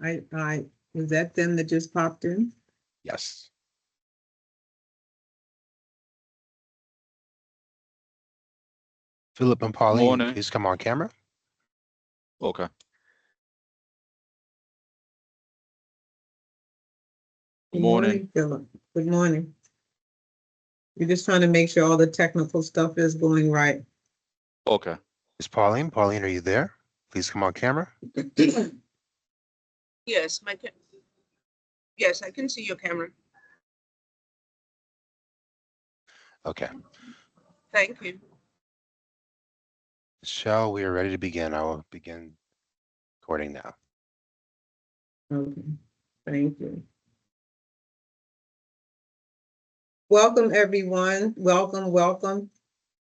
I, was that them that just popped in? Yes. Philip and Pauline, Morning. please come on camera. Okay. Good Morning. morning, Philip. Good morning. We're just trying to make sure all the technical stuff is going right. Okay. Is Pauline? Pauline, are you there? Please come on camera. Yes, yes, I can see your camera. Okay. Thank you. Michelle, we are ready to begin. I will begin recording now. Okay, thank you. Welcome, everyone. Welcome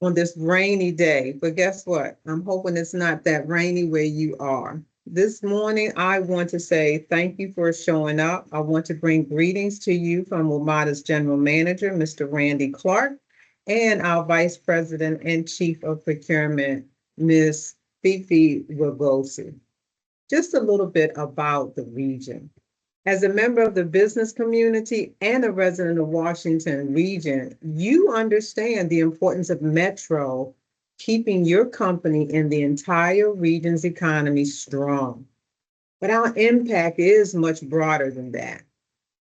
on this rainy day. But guess what? I'm hoping it's not that rainy where you are. This morning, I want to say thank you for showing up. I want to bring greetings to you from WMATA's General Manager, Mr. Randy Clark, and our Vice President and Chief of Procurement, Ms. Fifi Ragosi. Just a little bit about the region. As a member of the business community and a resident of Washington region, you understand the importance of Metro keeping your company and the entire region's economy strong. But our impact is much broader than that.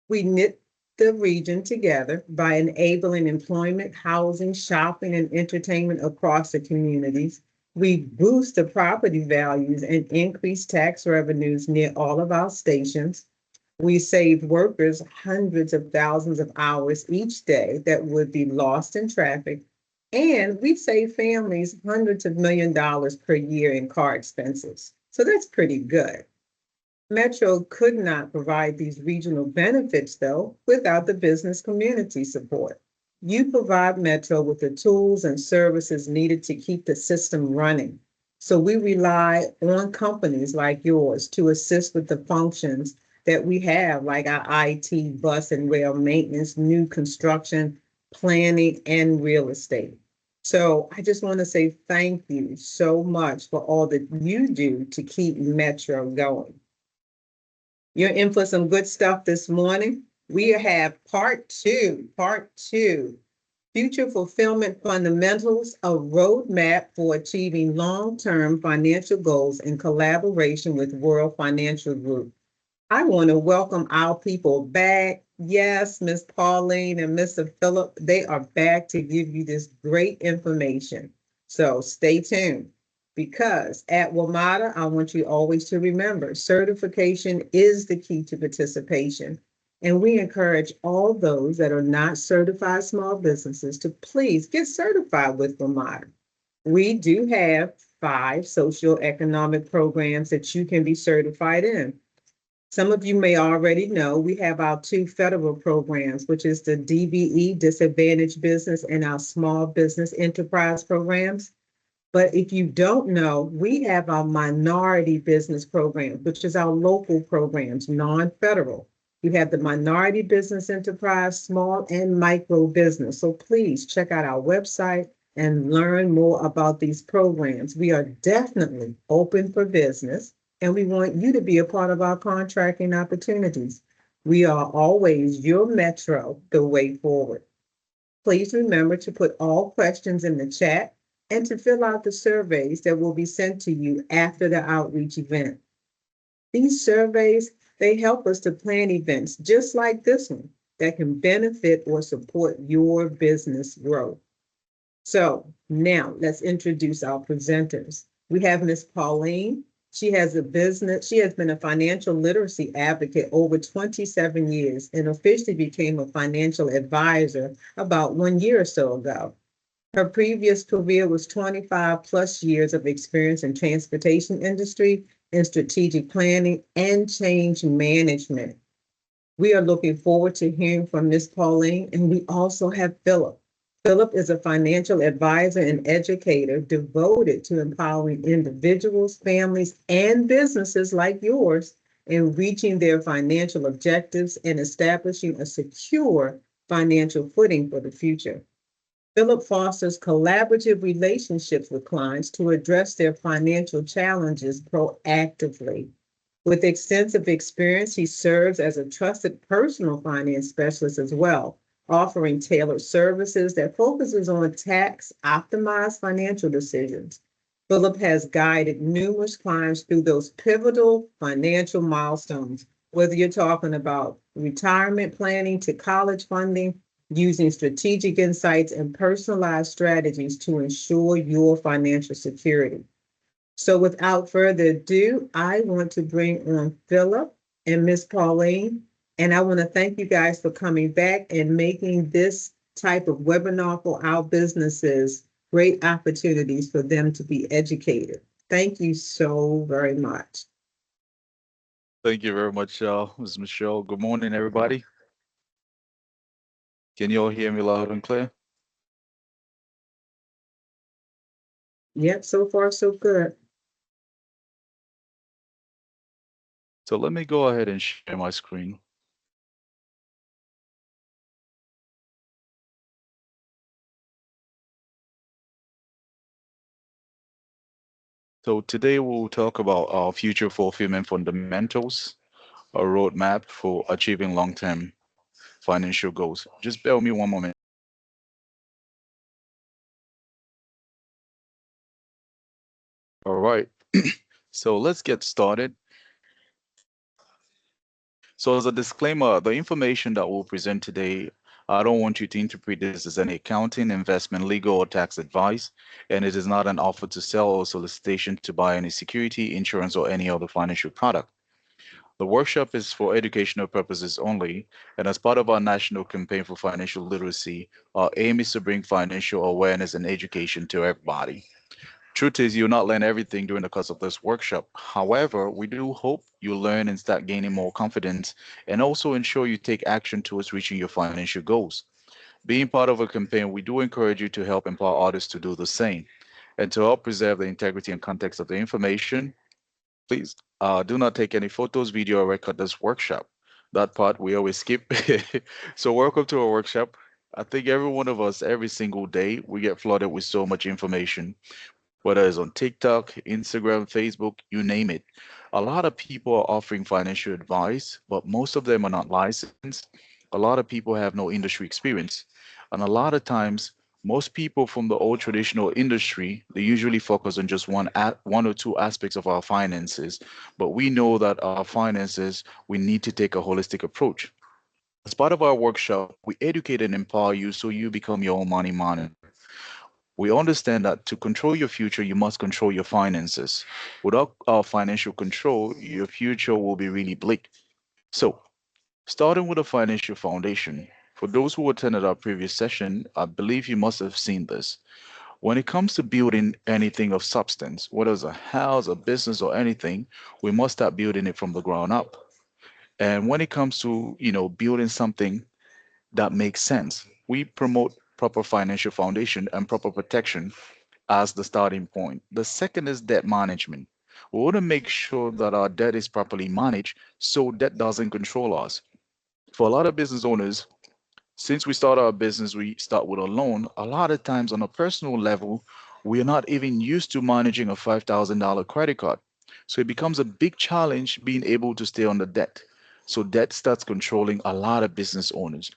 We knit the region together by enabling employment, housing, shopping, and entertainment across the communities. We boost the property values and increase tax revenues near all of our stations. We save workers hundreds of thousands of hours each day that would be lost in traffic. And we save families hundreds of $1 million per year in car expenses. So that's pretty good. Metro could not provide these regional benefits, though, without the business community support. You provide Metro with the tools and services needed to keep the system running. So we rely on companies like yours to assist with the functions that we have, like our IT, bus and rail maintenance, new construction, planning, and real estate. So I just want to say thank you so much for all that you do to keep Metro going. You're in for some good stuff this morning. We have part two, future fulfillment fundamentals, a roadmap for achieving long-term financial goals in collaboration with World Financial Group. I want to welcome our people back. Yes, Miss Pauline and Mr. Phillip, they are back to give you this great information. So stay tuned. Because at WMATA, I want you always to remember certification is the key to participation. And we encourage all those that are not certified small businesses to please get certified with WMATA. We do have 5 socioeconomic programs that you can be certified in. Some of you may already know we have our 2 federal programs, which is the DBE, Disadvantaged Business, and our Small Business Enterprise programs. But if you don't know, we have our minority business program, which is our local programs, non-federal. You have the minority business enterprise, small and micro business. So please check out our website and learn more about these programs. We are definitely open for business, and we want you to be a part of our contracting opportunities. We are always your Metro, the way forward. Please remember to put all questions in the chat and to fill out the surveys that will be sent to you after the outreach event. These surveys, they help us to plan events just like this one that can benefit or support your business growth. So now let's introduce our presenters. We have Miss Pauline. She has been a financial literacy advocate over 27 years and officially became a financial advisor about 1 year or so ago. Her previous career was 25 plus years of experience in transportation industry and strategic planning and change management. We are looking forward to hearing from Ms. Pauline, and we also have Philip. Philip is a financial advisor and educator devoted to empowering individuals, families, and businesses like yours in reaching their financial objectives and establishing a secure financial footing for the future. Philip fosters collaborative relationships with clients to address their financial challenges proactively. With extensive experience, he serves as a trusted personal finance specialist as well, offering tailored services that focuses on tax optimized financial decisions. Philip has guided numerous clients through those pivotal financial milestones, whether you're talking about retirement planning to college funding, using strategic insights and personalized strategies to ensure your financial security. So without further ado, I want to bring on Philip and Miss Pauline. And I want to thank you guys for coming back and making this type of webinar for our businesses great opportunities for them to be educated. Thank you so very much. Thank you very much, Ms. Michelle. Good morning, everybody. Can you all hear me loud and clear? Yep, so far so good. So let me go ahead and share my screen. So today we'll talk about our future fulfillment fundamentals, a roadmap for achieving long-term financial goals. Just bear with me one moment. All right. So let's get started. So as a disclaimer, the information that we'll present today, I don't want you to interpret this as any accounting, investment, legal, or tax advice, and it is not an offer to sell or solicitation to buy any security, insurance, or any other financial product. The workshop is for educational purposes only, and as part of our national campaign for financial literacy, our aim is to bring financial awareness and education to everybody. Truth is, you'll not learn everything during the course of this workshop. However, we do hope you learn and start gaining more confidence and also ensure you take action towards reaching your financial goals. Being part of a campaign, we do encourage you to help empower others to do the same. And to help preserve the integrity and context of the information, please do not take any photos, video, or record this workshop. That part we always skip. So welcome to our workshop. I think every one of us, every single day, we get flooded with so much information, whether it's on TikTok, Instagram, Facebook, you name it. A lot of people are offering financial advice, but most of them are not licensed. A lot of people have no industry experience. And a lot of times, most people from the old traditional industry, they usually focus on just one or two aspects of our finances. But we know that our finances, we need to take a holistic approach. As part of our workshop, we educate and empower you so you become your own money manager. We understand that to control your future, you must control your finances. Without financial control, your future will be really bleak. So, starting with a financial foundation, for those who attended our previous session, I believe you must have seen this. When it comes to building anything of substance, whether it's a house, a business, or anything, we must start building it from the ground up. And when it comes to, building something that makes sense, we promote proper financial foundation and proper protection as the starting point. The second is debt management. We want to make sure that our debt is properly managed so debt doesn't control us. For a lot of business owners, since we start our business, we start with a loan. A lot of times on a personal level, we are not even used to managing a $5,000 credit card. So it becomes a big challenge being able to stay on the debt. So debt starts controlling a lot of business owners.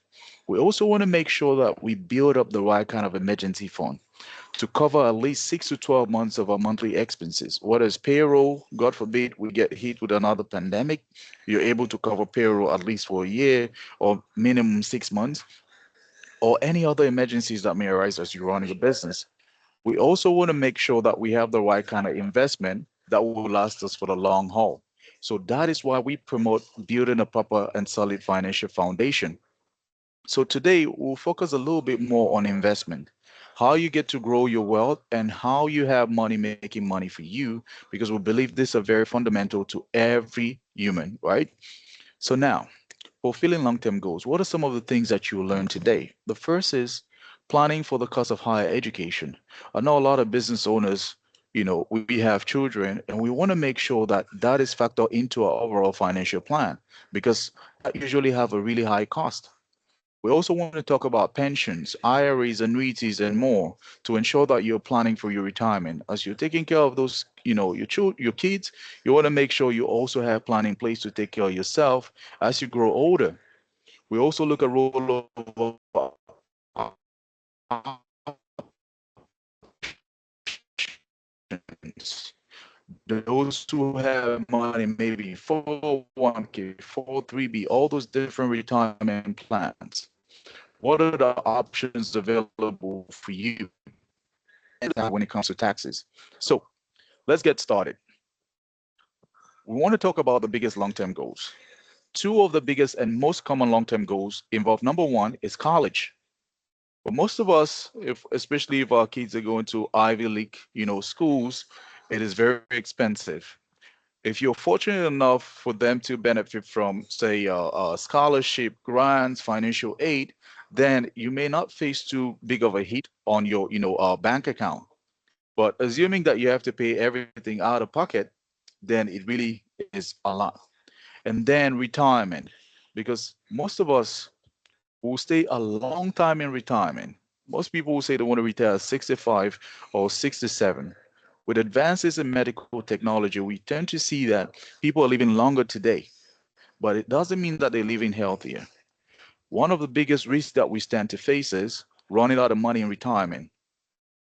We also want to make sure that we build up the right kind of emergency fund to cover at least 6 to 12 months of our monthly expenses. What is payroll? God forbid we get hit with another pandemic. You're able to cover payroll at least for a year or minimum 6 months, or any other emergencies that may arise as you run your business. We also want to make sure that we have the right kind of investment that will last us for the long haul. So that is why we promote building a proper and solid financial foundation. So today we'll focus a little bit more on investment, how you get to grow your wealth and how you have money making money for you, because we believe these are very fundamental to every human, right? So now, fulfilling long-term goals, what are some of the things that you will learn today? The first is planning for the cost of higher education. I know a lot of business owners, we have children and we want to make sure that that is factored into our overall financial plan because that usually have a really high cost. We also want to talk about pensions, IRAs, annuities, and more to ensure that you're planning for your retirement. As you're taking care of those, your kids, you want to make sure you also have plan in place to take care of yourself as you grow older. We also look at role of options. Those who have money, maybe 401k, 403b, all those different retirement plans. What are the options available for you when it comes to taxes? So let's get started. We want to talk about the biggest long-term goals. Two of the biggest and most common long-term goals involve number one is college. But most of us, if especially if our kids are going to Ivy League, schools, it is very expensive. If you're fortunate enough for them to benefit from, say, scholarship, grants, financial aid, then you may not face too big of a hit on your, bank account. But assuming that you have to pay everything out of pocket, then it really is a lot. And then retirement, because most of us will stay a long time in retirement. Most people will say they want to retire at 65 or 67. With advances in medical technology, we tend to see that people are living longer today, but it doesn't mean that they're living healthier. One of the biggest risks that we stand to face is running out of money in retirement.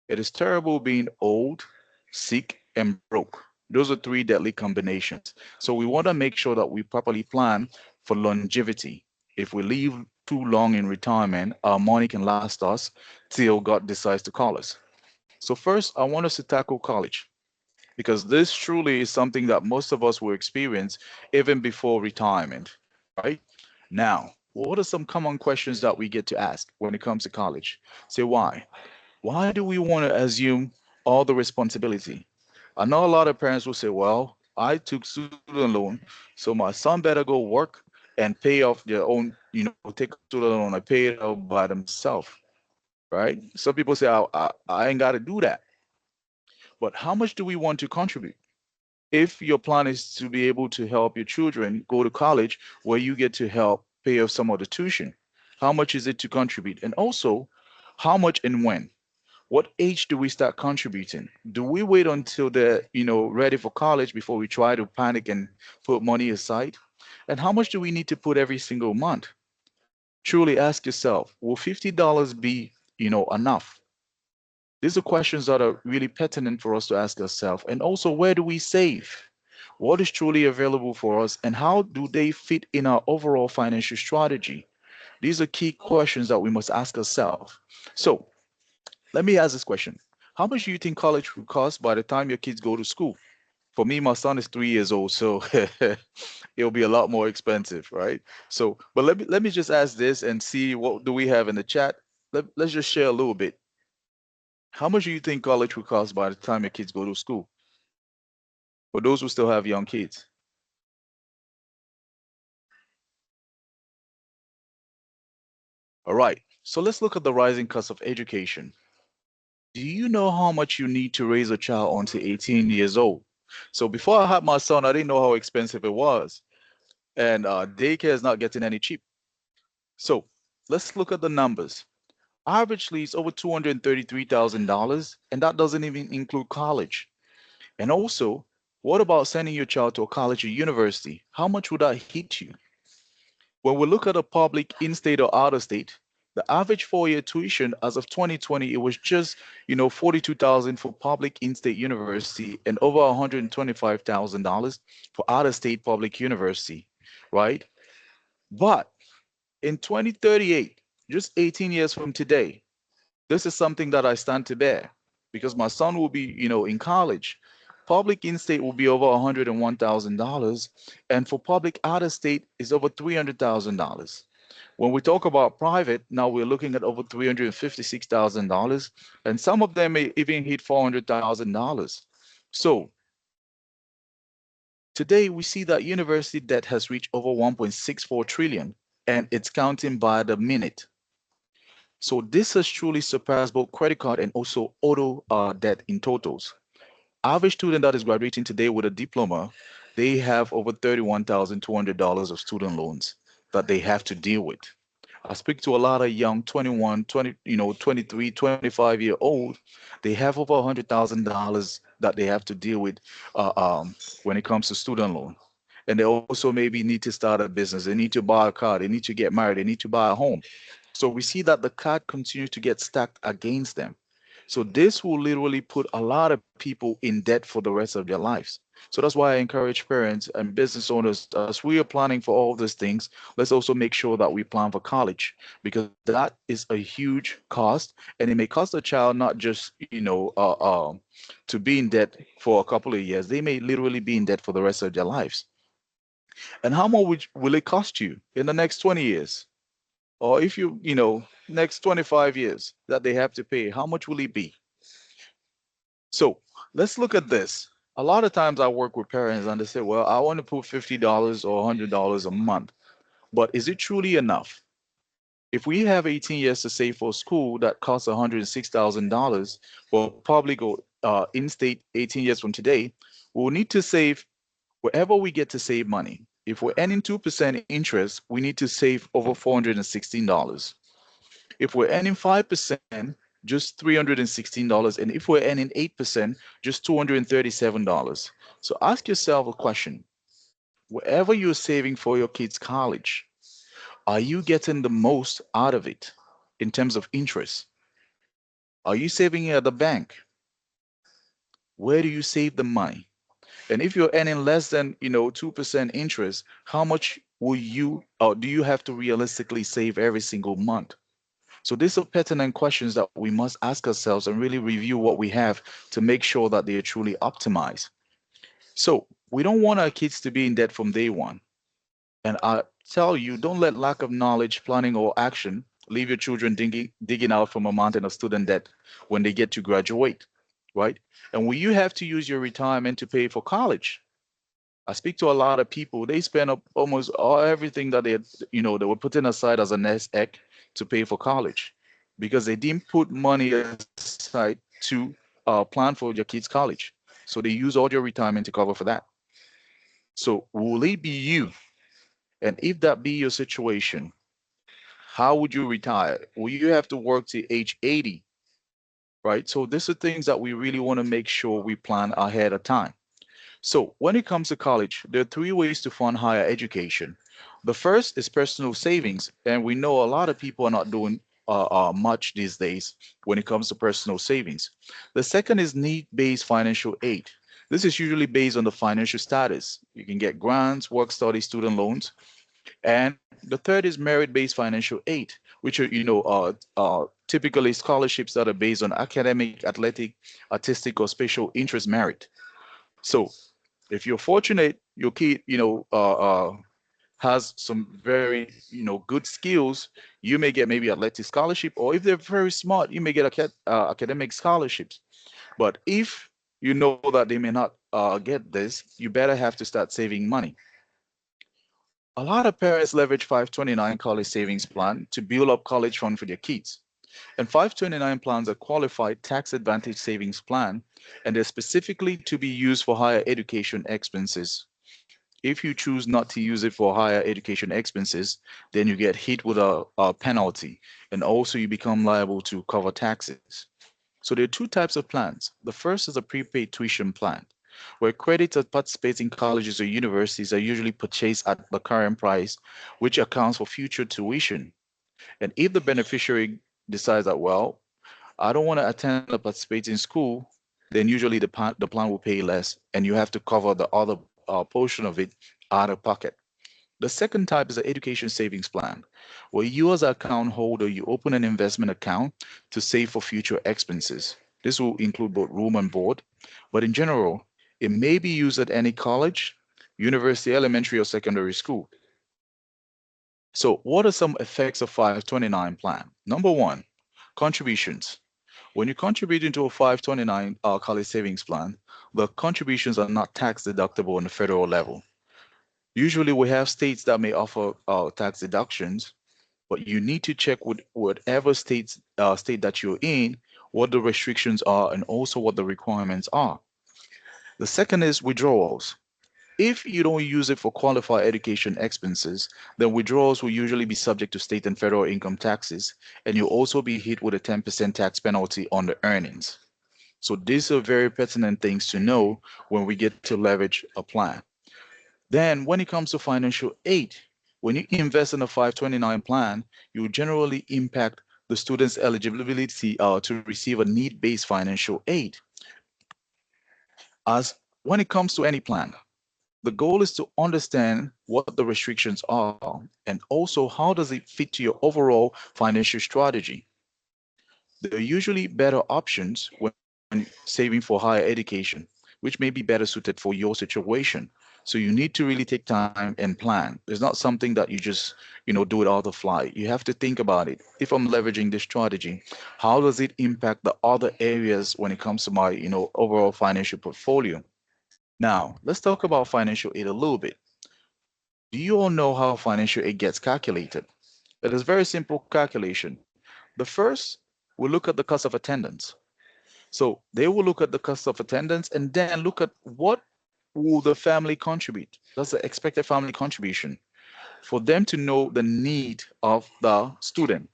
It is terrible being old, sick, and broke. Those are three deadly combinations. So we want to make sure that we properly plan for longevity. If we live too long in retirement, our money can last us till God decides to call us. So first, I want us to tackle college because this truly is something that most of us will experience even before retirement, right? Now, what are some common questions that we get to ask when it comes to college? Say why? Why do we want to assume all the responsibility? I know a lot of parents will say, well, I took student loan, so my son better go work and pay off their own, take a student loan and pay it out by themselves, right? Some people say, I ain't got to do that. But how much do we want to contribute? If your plan is to be able to help your children go to college where you get to help pay off some of the tuition, how much is it to contribute? And also, how much and when? What age do we start contributing? Do we wait until they're, ready for college before we try to panic and put money aside? And how much do we need to put every single month? Truly ask yourself, will $50 be, enough? These are questions that are really pertinent for us to ask ourselves. And also, where do we save? What is truly available for us and how do they fit in our overall financial strategy? These are key questions that we must ask ourselves. So, let me ask this question. How much do you think college will cost by the time your kids go to school? For me, my son is 3 years old, so it'll be a lot more expensive, right? So, but let me just ask this and see what do we have in the chat. Let's just share a little bit. How much do you think college will cost by the time your kids go to school? For those who still have young kids. All right. So let's look at the rising cost of education. Do you know how much you need to raise a child until 18 years old? So before I had my son, I didn't know how expensive it was. And daycare is not getting any cheap. So let's look at the numbers. Averagely, it's over $233,000, and that doesn't even include college. And also, what about sending your child to a college or university? How much would that hit you? When we look at a public in-state or out-of-state, the average four-year tuition as of 2020, it was just, 42,000 for public in-state university and over $125,000 for out-of-state public university, right? But in 2038, just 18 years from today, this is something that I stand to bear because my son will be, in college. Public in-state will be over $101,000, and for public out-of-state is over $300,000. When we talk about private, now we're looking at over $356,000, and some of them may even hit $400,000. So today we see that university debt has reached over 1.64 trillion, and it's counting by the minute. So this has truly surpassed both credit card and also auto debt in totals. Average student that is graduating today with a diploma, they have over $31,200 of student loans that they have to deal with. I speak to a lot of young 21, 20, 23, 25-year-old. They have over $100,000 that they have to deal with when it comes to student loan. And they also maybe need to start a business. They need to buy a car. They need to get married. They need to buy a home. So we see that the card continues to get stacked against them. So this will literally put a lot of people in debt for the rest of their lives. So that's why I encourage parents and business owners, as we are planning for all these things, let's also make sure that we plan for college, because that is a huge cost, and it may cost a child not just to be in debt for a couple of years. They may literally be in debt for the rest of their lives. And how much will it cost you in the next 20 years? Or if next 25 years that they have to pay, how much will it be? So let's look at this. A lot of times I work with parents and they say, well, I want to put $50 or $100 a month, but is it truly enough? If we have 18 years to save for school that costs $106,000, we'll probably go in-state 18 years from today, we'll need to save wherever we get to save money. If we're earning 2% interest, we need to save over $416. If we're earning 5%, just $316. And if we're earning 8%, just $237. So ask yourself a question. Wherever you're saving for your kids' college, are you getting the most out of it in terms of interest? Are you saving it at the bank? Where do you save the money? And if you're earning less than, 2% interest, how much will you or do you have to realistically save every single month? So these are pertinent questions that we must ask ourselves and really review what we have to make sure that they are truly optimized. So we don't want our kids to be in debt from day one. And I tell you, don't let lack of knowledge, planning, or action leave your children digging out from a mountain of student debt when they get to graduate, right? And when you have to use your retirement to pay for college, I speak to a lot of people. They spend up almost everything that they were putting aside as a nest egg to pay for college because they didn't put money aside to plan for your kids' college. So they use all your retirement to cover for that. So will it be you? And if that be your situation, how would you retire? Will you have to work to age 80? Right? So these are things that we really want to make sure we plan ahead of time. So when it comes to college, there are three ways to fund higher education. The first is personal savings, and we know a lot of people are not doing much these days when it comes to personal savings. The second is need-based financial aid. This is usually based on the financial status. You can get grants, work study, student loans. And the third is merit-based financial aid, which are, typically scholarships that are based on academic, athletic, artistic, or special interest merit. So if you're fortunate, your kid, has some very, good skills, you may get maybe athletic scholarship, or if they're very smart, you may get academic scholarships. But if you know that they may not get this, you better have to start saving money. A lot of parents leverage 529 college savings plan to build up college fund for their kids. And 529 plans are qualified tax advantage savings plan, and they're specifically to be used for higher education expenses. If you choose not to use it for higher education expenses, then you get hit with a penalty, and also you become liable to cover taxes. So there are two types of plans. The first is a prepaid tuition plan, where credits at participating colleges or universities are usually purchased at the current price, which accounts for future tuition. And if the beneficiary decides that, well, I don't want to attend or participate in school, then usually the plan will pay less, and you have to cover the other portion of it out of pocket. The second type is an education savings plan, where you as an account holder, you open an investment account to save for future expenses. This will include both room and board, but in general, it may be used at any college, university, elementary, or secondary school. So what are some effects of 529 plan? Number one, contributions. When you contribute into a 529 college savings plan, the contributions are not tax deductible on the federal level. Usually we have states that may offer tax deductions, but you need to check with whatever state that you're in, what the restrictions are and also what the requirements are. The second is withdrawals. If you don't use it for qualified education expenses, then withdrawals will usually be subject to state and federal income taxes, and you'll also be hit with a 10% tax penalty on the earnings. So these are very pertinent things to know when we get to leverage a plan. Then when it comes to financial aid, when you invest in a 529 plan, you generally impact the student's eligibility to receive a need-based financial aid. As when it comes to any plan, the goal is to understand what the restrictions are and also how does it fit to your overall financial strategy. There are usually better options when saving for higher education, which may be better suited for your situation. So you need to really take time and plan. It's not something that you just, do it on the fly. You have to think about it. If I'm leveraging this strategy, how does it impact the other areas when it comes to my, overall financial portfolio? Now, let's talk about financial aid a little bit. Do you all know how financial aid gets calculated? It is very simple calculation. The first, we look at the cost of attendance. So they will look at the cost of attendance and then look at what will the family contribute. That's the expected family contribution for them to know the need of the student.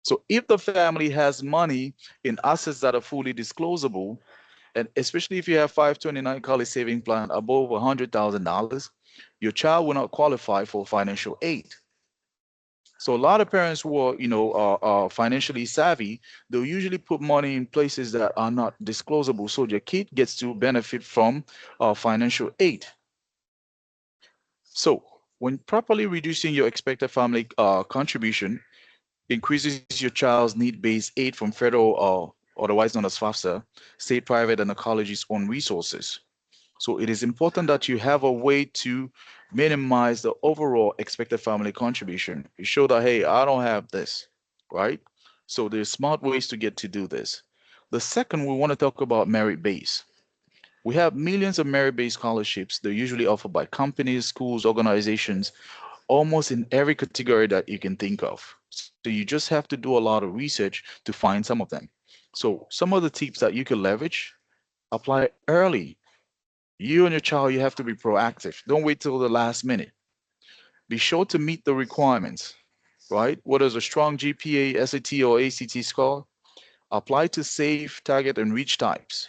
So if the family has money in assets that are fully disclosable, and especially if you have 529 college saving plan above $100,000, your child will not qualify for financial aid. So a lot of parents who are, are financially savvy, they'll usually put money in places that are not disclosable, so your kid gets to benefit from financial aid. So when properly reducing your expected family contribution, increases your child's need-based aid from federal, otherwise known as FAFSA, state, private, and the college's own resources. So it is important that you have a way to minimize the overall expected family contribution. You show that, hey, I don't have this, right? So there's smart ways to get to do this. The second, we want to talk about merit-based. We have millions of merit-based scholarships. They're usually offered by companies, schools, organizations, almost in every category that you can think of. So you just have to do a lot of research to find some of them. So some of the tips that you can leverage, apply early. You and your child, you have to be proactive. Don't wait till the last minute. Be sure to meet the requirements, right? What is a strong GPA, SAT, or ACT score? Apply to safe, target, and reach types.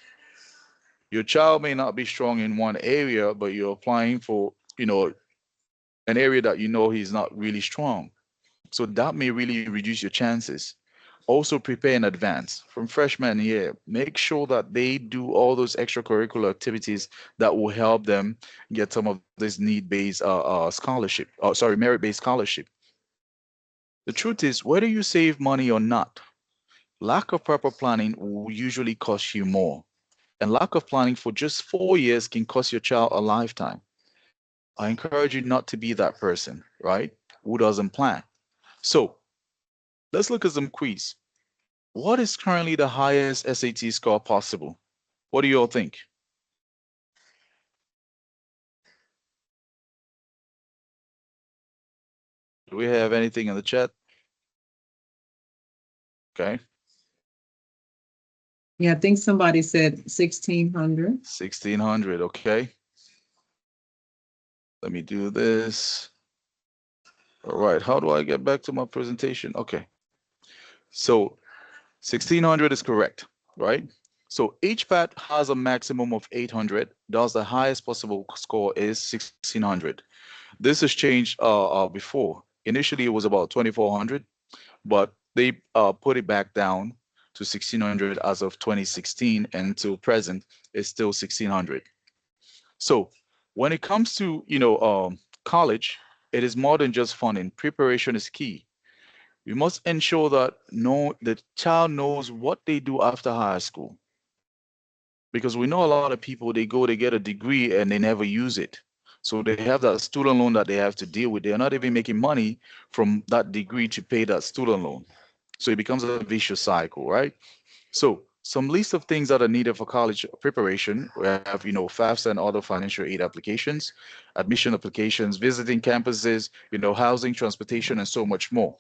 Your child may not be strong in one area, but you're applying for, an area that you know he's not really strong. So that may really reduce your chances. Also prepare in advance from freshman year. Make sure that they do all those extracurricular activities that will help them get some of this need-based scholarship. Oh, sorry, merit-based scholarship. The truth is, whether you save money or not, lack of proper planning will usually cost you more. And lack of planning for just 4 years can cost your child a lifetime. I encourage you not to be that person, right? Who doesn't plan. So let's look at some quiz. What is currently the highest SAT score possible? What do you all think? Do we have anything in the chat? Okay, Yeah, I think somebody said 1,600. 1600. Okay. Let me do this. All right, how do I get back to my presentation? Okay, so 1600 is correct, right? So each path has a maximum of 800. Thus, the highest possible score is 1600. This has changed before. Initially, it was about 2400, but they put it back down to 1600 as of 2016, and until present, it's still 1600. So when it comes to college, it is more than just funding. Preparation is key. We must ensure that the child knows what they do after high school, because we know a lot of people, they go, they get a degree and they never use it. So they have that student loan that they have to deal with. They're not even making money from that degree to pay that student loan. So it becomes a vicious cycle, right? So some list of things that are needed for college preparation. We have, FAFSA and other financial aid applications, admission applications, visiting campuses, housing, transportation, and so much more.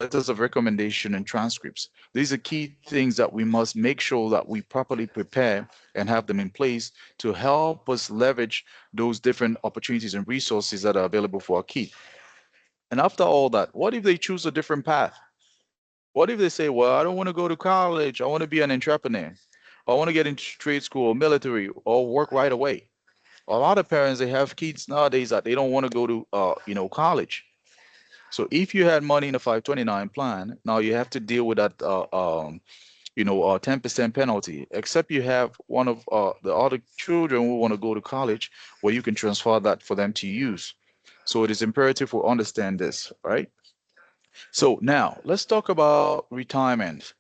letters of recommendation, and transcripts. These are key things that we must make sure that we properly prepare and have them in place to help us leverage those different opportunities and resources that are available for our kid. And after all that, what if they choose a different path? What if they say, well, I don't want to go to college, I want to be an entrepreneur, I want to get into trade school or military or work right away? A lot of parents, they have kids nowadays that they don't want to go to college. So if you had money in a 529 plan, now you have to deal with that 10% penalty, except you have one of the other children who want to go to college where you can transfer that for them to use. So it is imperative we understand this, right? So now let's talk about retirement.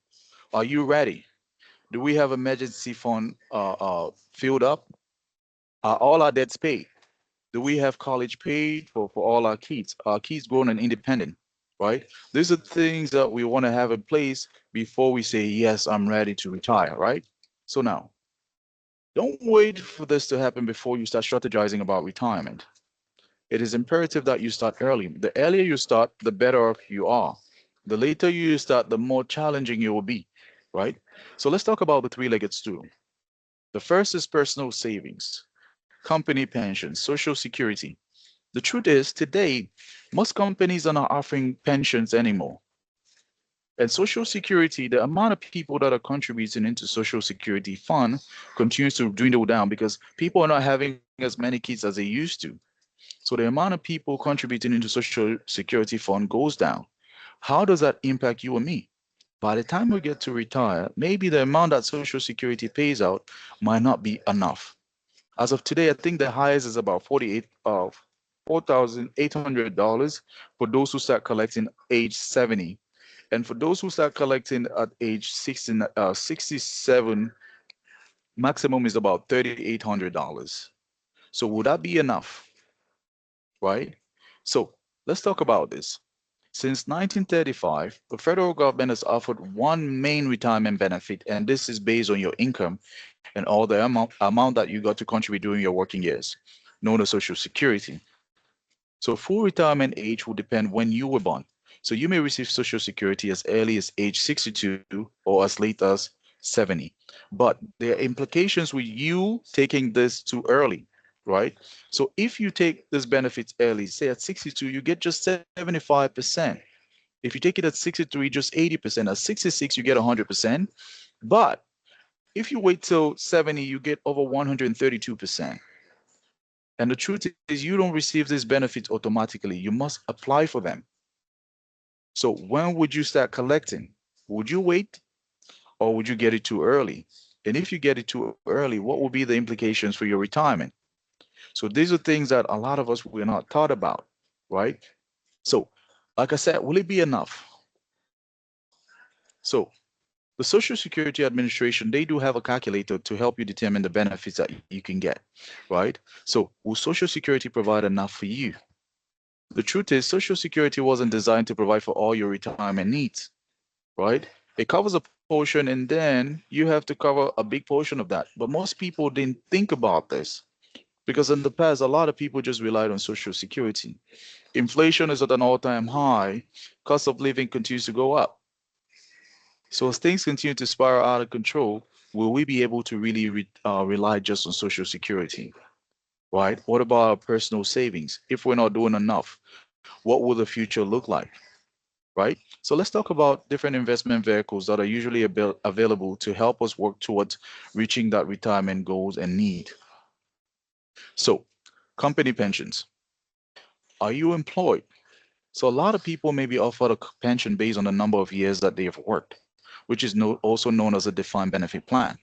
Are you ready? Do we have emergency fund filled up? Are all our debts paid? Do we have college paid for all our kids? Our kids grown and independent, right? These are things that we want to have in place before we say, yes, I'm ready to retire, right? So now, don't wait for this to happen before you start strategizing about retirement. It is imperative that you start early. The earlier you start, the better off you are. The later you start, the more challenging you will be, right? So let's talk about the three-legged stool. The first is personal savings, company pensions, social security. The truth is, today, most companies are not offering pensions anymore. And social security, the amount of people that are contributing into social security fund continues to dwindle down because people are not having as many kids as they used to. So the amount of people contributing into social security fund goes down. How does that impact you and me? By the time we get to retire, maybe the amount that social security pays out might not be enough. As of today, I think the highest is about 48 of $4,800 for those who start collecting age 70. And for those who start collecting at age 67, maximum is about $3,800. So would that be enough, right? So let's talk about this. Since 1935, the federal government has offered one main retirement benefit, and this is based on your income and all the amount that you got to contribute during your working years, known as Social Security. So full retirement age will depend when you were born. So you may receive Social Security as early as age 62 or as late as 70. But there are implications with you taking this too early, right? So if you take this benefits early, say at 62, you get just 75%. If you take it at 63, just 80%. At 66, you get 100%. But if you wait till 70, you get over 132%. And the truth is, you don't receive these benefits automatically. You must apply for them. So when would you start collecting? Would you wait or would you get it too early? And if you get it too early, what will be the implications for your retirement? So these are things that a lot of us we're not taught about, right? So, like I said, will it be enough? So the Social Security Administration, they do have a calculator to help you determine the benefits that you can get, right? So will Social Security provide enough for you? The truth is, Social Security wasn't designed to provide for all your retirement needs, right? It covers a portion and then you have to cover a big portion of that. But most people didn't think about this because in the past, a lot of people just relied on Social Security. Inflation is at an all-time high. Cost of living continues to go up. So as things continue to spiral out of control, will we be able to really rely just on Social Security, right? What about our personal savings? If we're not doing enough, what will the future look like, right? So let's talk about different investment vehicles that are usually available to help us work towards reaching that retirement goals and need. So company pensions. Are you employed? So a lot of people may be offered a pension based on the number of years that they have worked, which is also known as a defined benefit plan.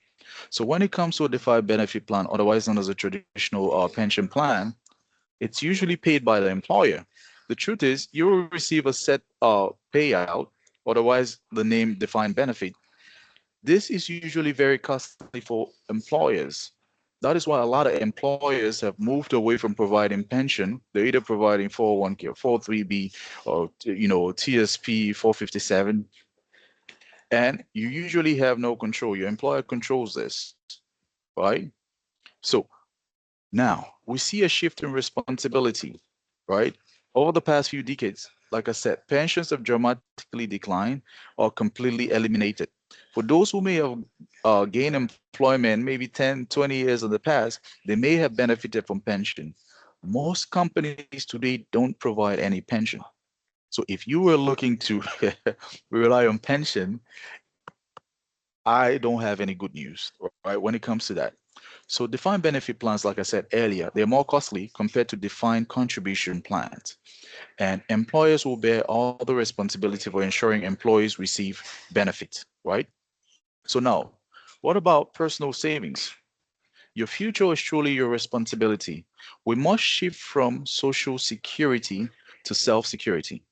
So when it comes to a defined benefit plan, otherwise known as a traditional pension plan, it's usually paid by the employer. The truth is, you will receive a set payout, otherwise the name defined benefit. This is usually very costly for employers. That is why a lot of employers have moved away from providing pension. They're either providing 401k or 403b or TSP 457, and you usually have no control. Your employer controls this, right? So now we see a shift in responsibility, right? Over the past few decades, like I said, pensions have dramatically declined or completely eliminated. For those who may have gained employment maybe 10, 20 years in the past, they may have benefited from pension. Most companies today don't provide any pension. So if you were looking to rely on pension, I don't have any good news, right, when it comes to that. So defined benefit plans, like I said earlier, they're more costly compared to defined contribution plans. And employers will bear all the responsibility for ensuring employees receive benefits, right? So now, what about personal savings? Your future is truly your responsibility. We must shift from social security to self-security.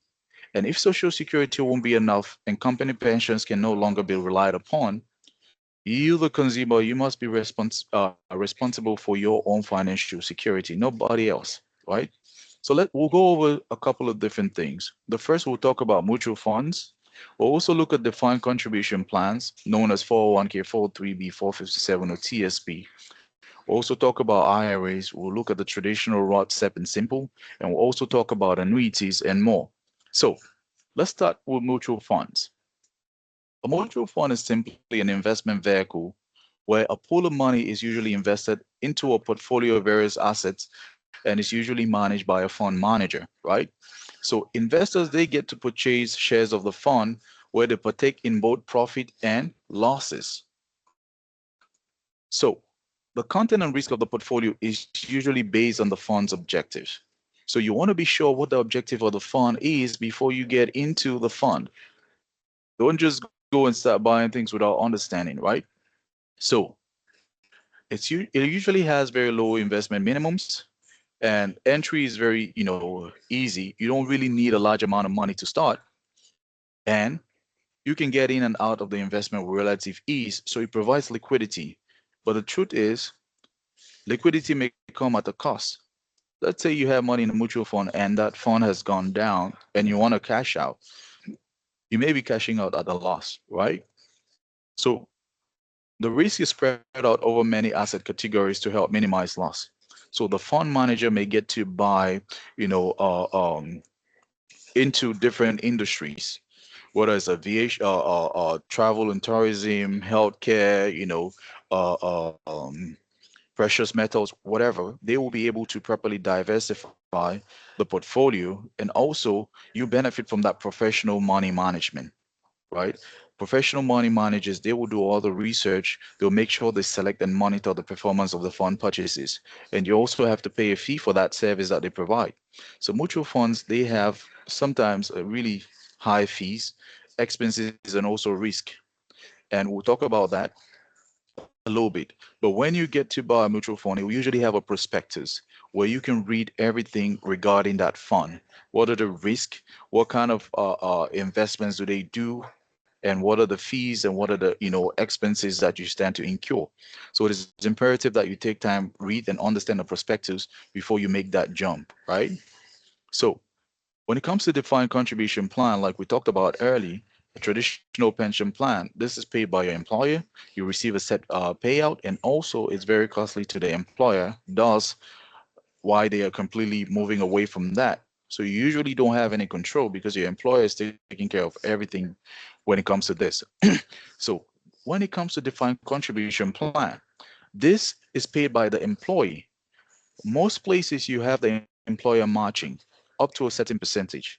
And if social security won't be enough and company pensions can no longer be relied upon, you, the consumer, you must be responsible for your own financial security, nobody else, right? So we'll go over a couple of different things. The first, we'll talk about mutual funds. We'll also look at defined contribution plans, known as 401k, 403b, 457, or TSP. We'll also talk about IRAs. We'll look at the traditional Roth, SEP, and Simple, and we'll also talk about annuities and more. So let's start with mutual funds. A mutual fund is simply an investment vehicle where a pool of money is usually invested into a portfolio of various assets and is usually managed by a fund manager, right? So investors, they get to purchase shares of the fund where they partake in both profit and losses. So the content and risk of the portfolio is usually based on the fund's objectives. So you want to be sure what the objective of the fund is before you get into the fund. Don't just go and start buying things without understanding, right? So it usually has very low investment minimums, and entry is very, easy. You don't really need a large amount of money to start, and you can get in and out of the investment with relative ease. So it provides liquidity. But the truth is, liquidity may come at a cost. Let's say you have money in a mutual fund and that fund has gone down and you want to cash out. You may be cashing out at a loss, right? So the risk is spread out over many asset categories to help minimize loss. So the fund manager may get to buy, you know, uh, um, into different industries, whether it's aviation, travel and tourism, healthcare, precious metals, whatever. They will be able to properly diversify the portfolio, and also you benefit from that professional money management, right? Professional money managers, they will do all the research. They'll make sure they select and monitor the performance of the fund purchases. And you also have to pay a fee for that service that they provide. So mutual funds, they have sometimes a really high fees, expenses, and also risk. And we'll talk about that a little bit. But when you get to buy a mutual fund, it will usually have a prospectus where you can read everything regarding that fund. What are the risks? What kind of investments do they do? And what are the fees and what are the expenses that you stand to incur. So it is imperative that you take time, read and understand the prospectus before you make that jump, right? So when it comes to defined contribution plan, like we talked about early, a traditional pension plan, this is paid by your employer. You receive a set payout, and also it's very costly to the employer, thus why they are completely moving away from that. So you usually don't have any control because your employer is taking care of everything when it comes to this. So when it comes to defined contribution plan, this is paid by the employee. Most places you have the employer matching up to a certain percentage.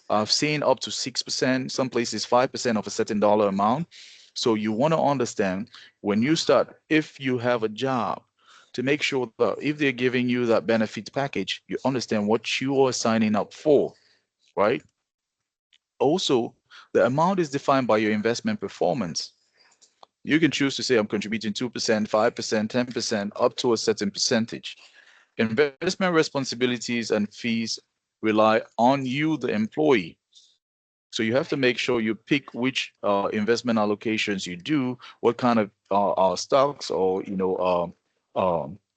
I've seen up to 6%, some places 5% of a certain dollar amount. So you want to understand when you start, if you have a job, to make sure that if they're giving you that benefits package, you understand what you are signing up for, right? Also, the amount is defined by your investment performance. You can choose to say I'm contributing 2%, 5%, 10%, up to a certain percentage. Investment responsibilities and fees rely on you, the employee. So you have to make sure you pick which investment allocations you do, what kind of stocks or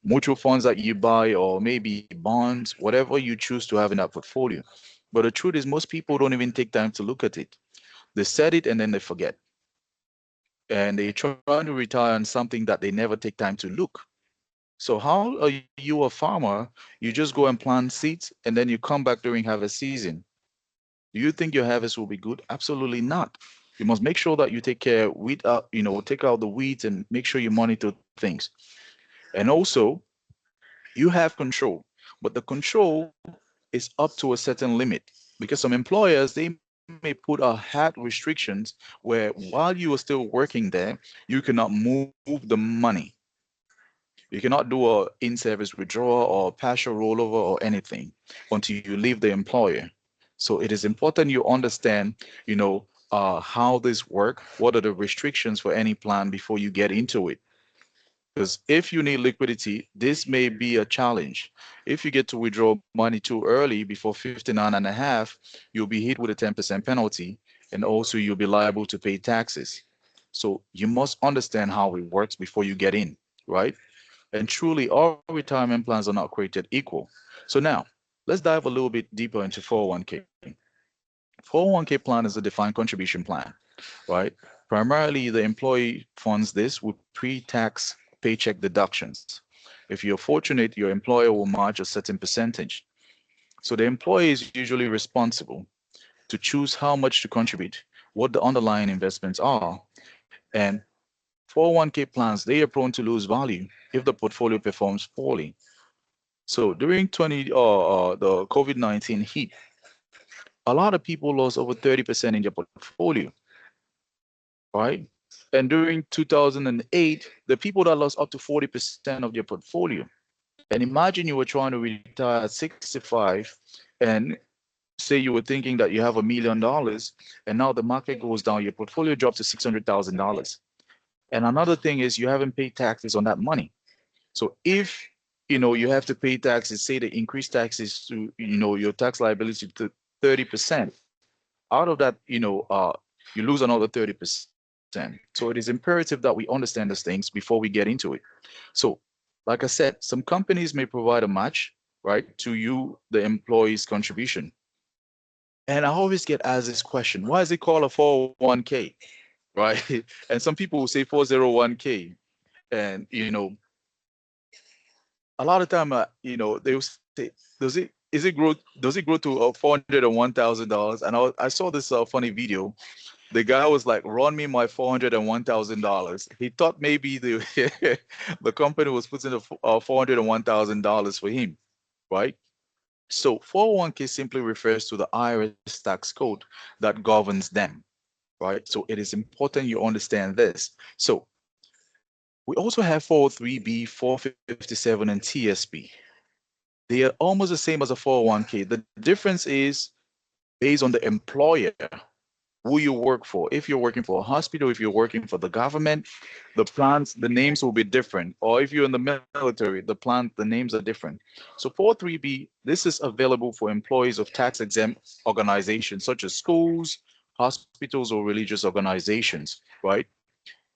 mutual funds that you buy, or maybe bonds, whatever you choose to have in that portfolio. But the truth is, most people don't even take time to look at it. They set it and then they forget, and they try to retire on something that they never take time to look. So how are you a farmer? You just go and plant seeds, and then you come back during harvest season. Do you think your harvest will be good? Absolutely not. You must make sure that you take care, weed out, take out the weeds and make sure you monitor things. And also, you have control, but the control is up to a certain limit because some employers they may put a had restrictions where while you are still working there, you cannot move the money. You cannot do a in-service withdrawal or partial rollover or anything until you leave the employer. So it is important you understand, how this work, what are the restrictions for any plan before you get into it. Because if you need liquidity, this may be a challenge. If you get to withdraw money too early before 59 and a half, you'll be hit with a 10% penalty, and also you'll be liable to pay taxes. So you must understand how it works before you get in, right? And truly, all retirement plans are not created equal. So now, let's dive a little bit deeper into 401k. 401k plan is a defined contribution plan, right? Primarily, the employee funds this with pre-tax paycheck deductions. If you're fortunate, your employer will match a certain percentage. So the employee is usually responsible to choose how much to contribute, what the underlying investments are, and 401k plans, they are prone to lose value if the portfolio performs poorly. So during the COVID-19 hit, a lot of people lost over 30% in their portfolio, right? And during 2008, the people that lost up to 40% of their portfolio. And imagine you were trying to retire at 65 and say you were thinking that you have $1 million and now the market goes down, your portfolio drops to $600,000. And another thing is you haven't paid taxes on that money. So if you have to pay taxes, say they increase taxes to your tax liability to 30%. Out of that, you lose another 30%. So it is imperative that we understand these things before we get into it. So, like I said, some companies may provide a match, right, to you, the employee's contribution. And I always get asked this question: why is it called a 401k, right? And some people will say 401k, and a lot of time, they will say, does it grow to $401,000? And I saw this funny video. The guy was like, "Run me my $401,000." He thought maybe the the company was putting $401,000 for him, right? So 401k simply refers to the IRS tax code that governs them, right? So it is important you understand this. So we also have 403b, 457, and TSP. They are almost the same as a 401k. The difference is based on the employer who you work for. If you're working for a hospital, if you're working for the government, the plans, the names will be different. Or if you're in the military, the names are different. So 403b, this is available for employees of tax exempt organizations such as schools, hospitals, or religious organizations, right?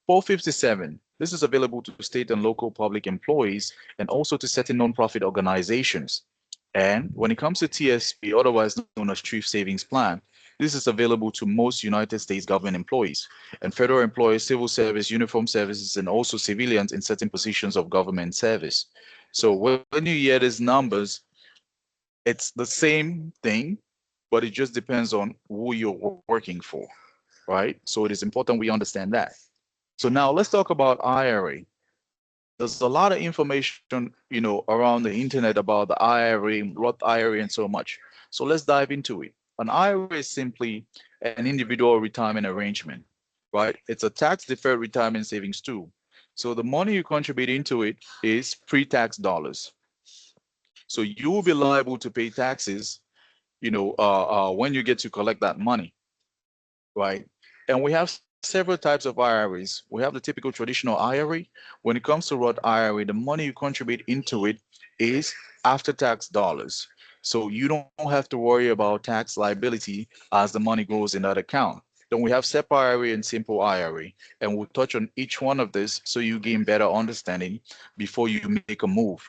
457, this is available to state and local public employees and also to certain nonprofit organizations. And when it comes to TSP, otherwise known as Chief Savings Plan, this is available to most United States government employees and federal employees, civil service, uniform services, and also civilians in certain positions of government service. So when you hear these numbers, it's the same thing, but it just depends on who you're working for, right? So it is important we understand that. So now let's talk about IRA. There's a lot of information, around the internet about the IRA, Roth IRA, and so much. So let's dive into it. An IRA is simply an individual retirement arrangement, right? It's a tax-deferred retirement savings tool. So the money you contribute into it is pre-tax dollars. So you will be liable to pay taxes, when you get to collect that money, right? And we have several types of IRAs. We have the typical traditional IRA. When it comes to Roth IRA, the money you contribute into it is after tax dollars. So you don't have to worry about tax liability as the money goes in that account. Then we have SEP IRA and Simple IRA, and we'll touch on each one of this so you gain better understanding before you make a move.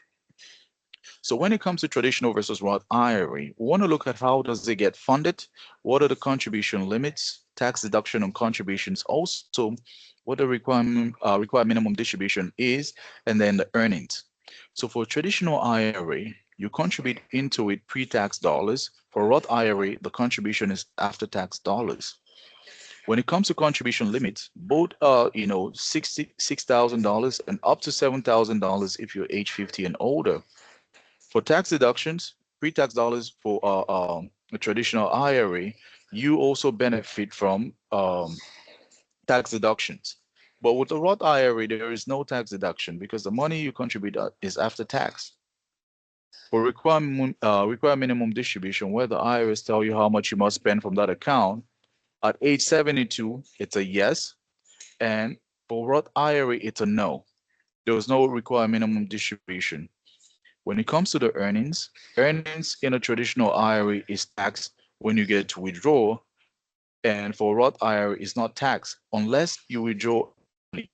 So when it comes to traditional versus Roth IRA, we want to look at how does it get funded, what are the contribution limits, tax deduction on contributions, also what the required minimum distribution is, and then the earnings. So for traditional IRA, you contribute into it pre-tax dollars. For Roth IRA, the contribution is after-tax dollars. When it comes to contribution limits, both are, $66,000 and up to $7,000 if you're age 50 and older. For tax deductions, pre-tax dollars for a traditional IRA, you also benefit from tax deductions. But with the Roth IRA, there is no tax deduction because the money you contribute is after tax. For require minimum distribution, where the IRS tell you how much you must spend from that account, at age 72, it's a yes. And for Roth IRA, it's a no. There was no require minimum distribution. When it comes to the earnings in a traditional IRA is taxed when you get to withdraw, and for Roth IRA is not taxed unless you withdraw early.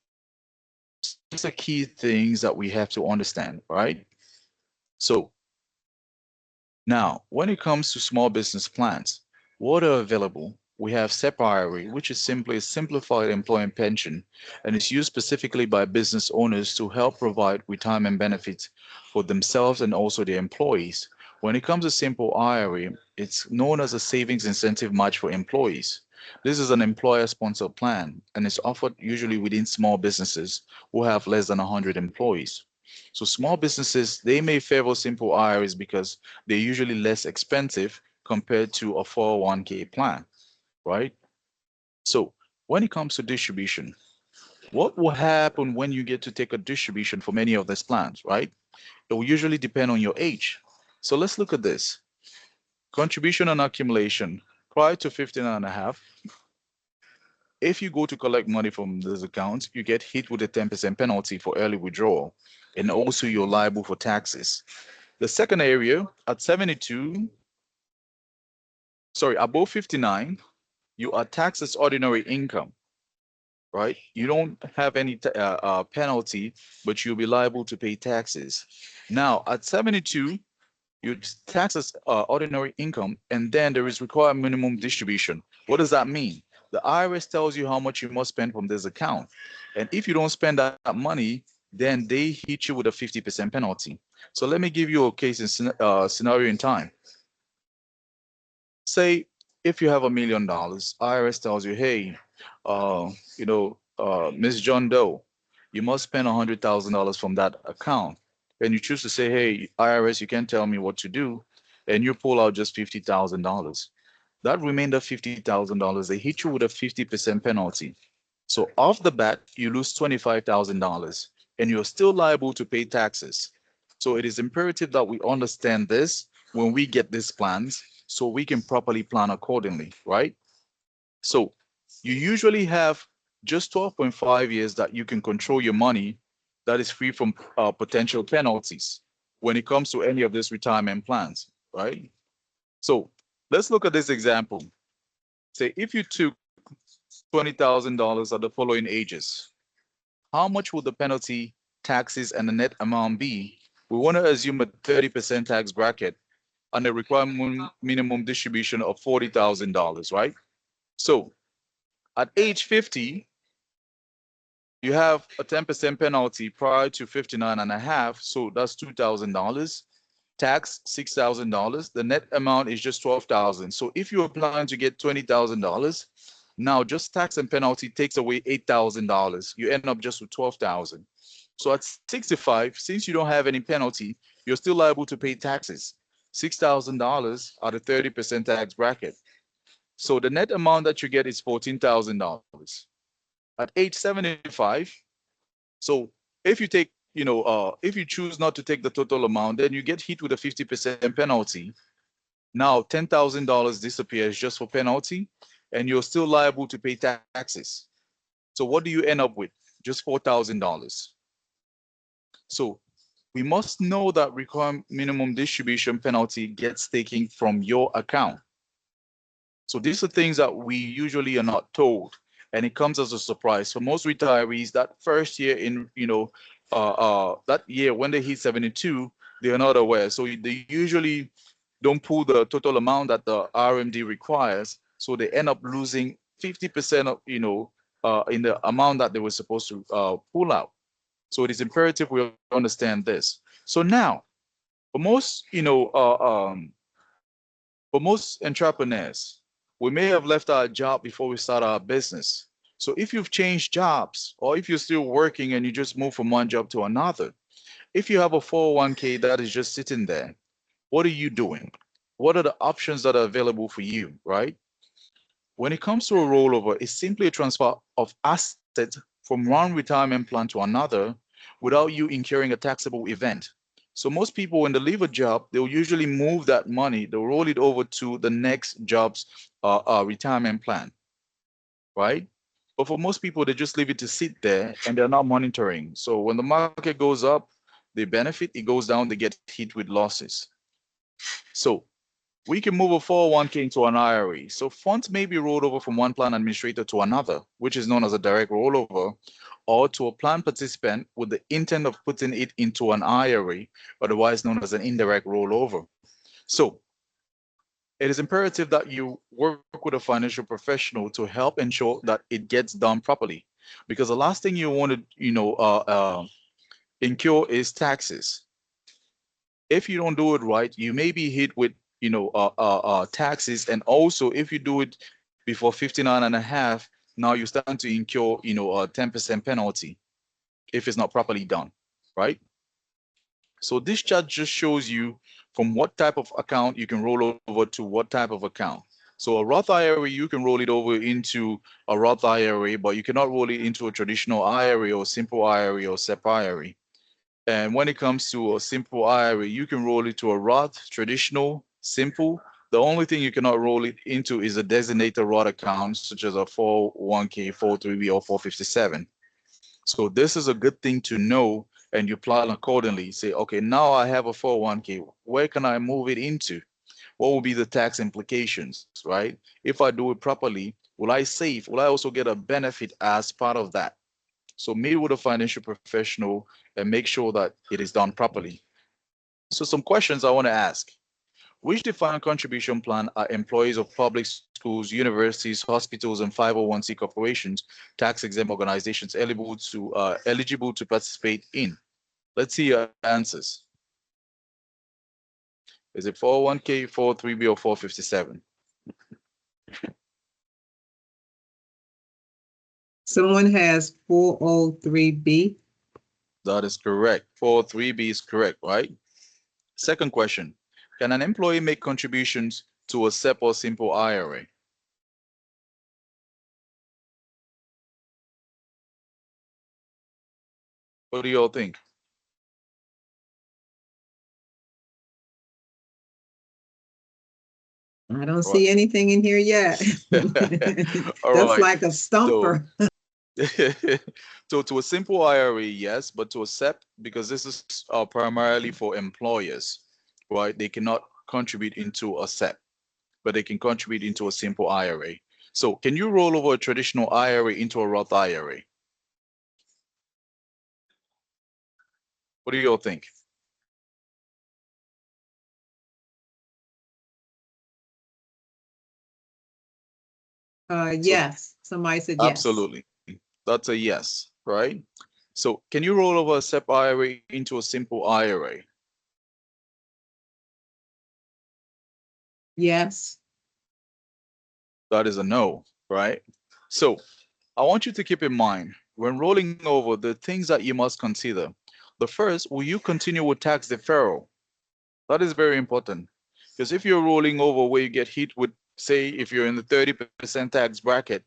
These are key things that we have to understand, right? So now, when it comes to small business plans, what are available? We have SEP IRA, which is simply a simplified employee pension, and is used specifically by business owners to help provide retirement benefits for themselves and also their employees. When it comes to simple IRA, it's known as a savings incentive match for employees. This is an employer-sponsored plan and is offered usually within small businesses who have less than 100 employees. So small businesses, they may favor simple IRAs because they're usually less expensive compared to a 401k plan, right? So when it comes to distribution, what will happen when you get to take a distribution for many of these plans, right? It will usually depend on your age. So let's look at this. Contribution and accumulation. Prior to 59 and a half, if you go to collect money from those accounts, you get hit with a 10% penalty for early withdrawal, and also you're liable for taxes. The second area, at 72, sorry, above 59, you are taxed as ordinary income, right? You don't have any penalty, but you'll be liable to pay taxes. Now, at 72, you tax as ordinary income, and then there is required minimum distribution. What does that mean? The IRS tells you how much you must spend from this account. And if you don't spend that money, then they hit you with a 50% penalty. So let me give you a case in scenario in time. Say if you have $1 million, IRS tells you, hey, Miss John Doe, you must spend $100,000 from that account. And you choose to say, hey, IRS, you can't tell me what to do. And you pull out just $50,000. That remainder $50,000, they hit you with a 50% penalty. So off the bat, you lose $25,000 and you're still liable to pay taxes. So it is imperative that we understand this when we get these plans so we can properly plan accordingly, right? So you usually have just 12.5 years that you can control your money that is free from potential penalties when it comes to any of these retirement plans, right? So let's look at this example. Say if you took $20,000 at the following ages, how much would the penalty, taxes, and the net amount be? We want to assume a 30% tax bracket and a required minimum distribution of $40,000, right? So at age 50, you have a 10% penalty prior to 59 and a half. So that's $2,000. Tax $6,000. The net amount is just $12,000. So if you are planning to get $20,000, now just tax and penalty takes away $8,000. You end up just with $12,000. So at 65, since you don't have any penalty, you're still liable to pay taxes. $6,000 at a 30% tax bracket. So the net amount that you get is $14,000. At age 75, so if you take, if you choose not to take the total amount, then you get hit with a 50% penalty. Now $10,000 disappears just for penalty, and you're still liable to pay taxes. So what do you end up with? Just $4,000. So we must know that required minimum distribution penalty gets taken from your account. So these are things that we usually are not told, and it comes as a surprise for most retirees. That first year in, that year when they hit 72, they are not aware. So they usually don't pull the total amount that the RMD requires. So they end up losing 50% of, in the amount that they were supposed to pull out. So it is imperative we understand this. So now, For most, for most entrepreneurs, we may have left our job before we start our business. So if you've changed jobs, or if you're still working and you just move from one job to another, if you have a 401k that is just sitting there, what are you doing? What are the options that are available for you, right? When it comes to a rollover, it's simply a transfer of assets from one retirement plan to another without you incurring a taxable event. So most people, when they leave a job, they'll usually move that money, they'll roll it over to the next job's retirement plan, right? But for most people, they just leave it to sit there and they're not monitoring. So when the market goes up, they benefit, it goes down, they get hit with losses. So we can move a 401k into an IRA. So funds may be rolled over from one plan administrator to another, which is known as a direct rollover, or to a plan participant with the intent of putting it into an IRA, otherwise known as an indirect rollover. So it is imperative that you work with a financial professional to help ensure that it gets done properly, because the last thing you want to, incur is taxes. If you don't do it right, you may be hit with taxes, and also if you do it before 59 and a half, now you stand to incur a 10% penalty if it's not properly done, right? So this chart just shows you from what type of account you can roll over to what type of account. So a Roth IRA, you can roll it over into a Roth IRA, but you cannot roll it into a traditional IRA or simple IRA or SEP IRA. And when it comes to a simple IRA, you can roll it to a Roth, traditional, simple. The only thing you cannot roll it into is a designated Roth account, such as a 401k, 403b, or 457. So this is a good thing to know, and you plan accordingly. Say, okay, now I have a 401k. Where can I move it into? What will be the tax implications, right? If I do it properly, will I save? Will I also get a benefit as part of that? So meet with a financial professional and make sure that it is done properly. So some questions I want to ask. Which defined contribution plan are employees of public schools, universities, hospitals, and 501c corporations, tax-exempt organizations eligible to participate in? Let's see your answers. Is it 401k, 403b, or 457? Someone has 403B. That is correct. 403b is correct, right? Second question. Can an employee make contributions to a SEP or simple IRA? What do you all think? I don't All right. see anything in here yet. All That's right. like a stumper. So to a simple IRA, yes, but to a SEP, because this is primarily for employers, right? They cannot contribute into a SEP, but they can contribute into a simple IRA. So can you roll over a traditional IRA into a Roth IRA? What do you all think? Yes, somebody said yes. Absolutely. That's a yes, right? So can you roll over a SEP IRA into a simple IRA? Yes. That is a no, right? So I want you to keep in mind when rolling over the things that you must consider. The first, will you continue with tax deferral? That is very important, because if you're rolling over where you get hit with, say, if you're in the 30% tax bracket,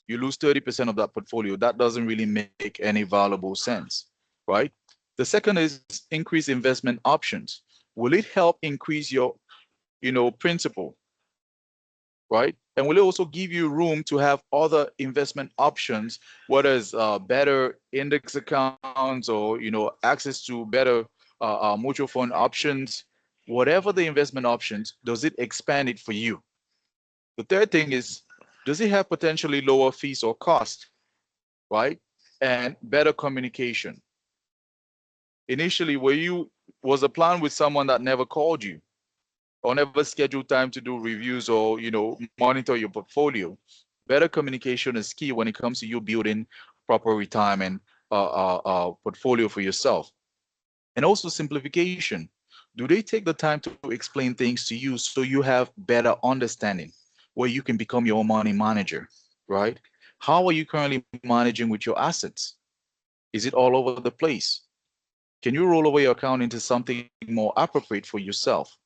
you lose 30% of that portfolio. That doesn't really make any valuable sense, right? The second is increase investment options. Will it help increase your, principal, right? And will it also give you room to have other investment options, whether it's better index accounts or access to better mutual fund options, whatever the investment options, does it expand it for you? The third thing is, does it have potentially lower fees or cost, right? And better communication. Initially, was a plan with someone that never called you or never scheduled time to do reviews or monitor your portfolio. Better communication is key when it comes to you building proper retirement portfolio for yourself. And also simplification. Do they take the time to explain things to you so you have better understanding where you can become your own money manager, right? How are you currently managing with your assets? Is it all over the place? Can you roll over your account into something more appropriate for yourself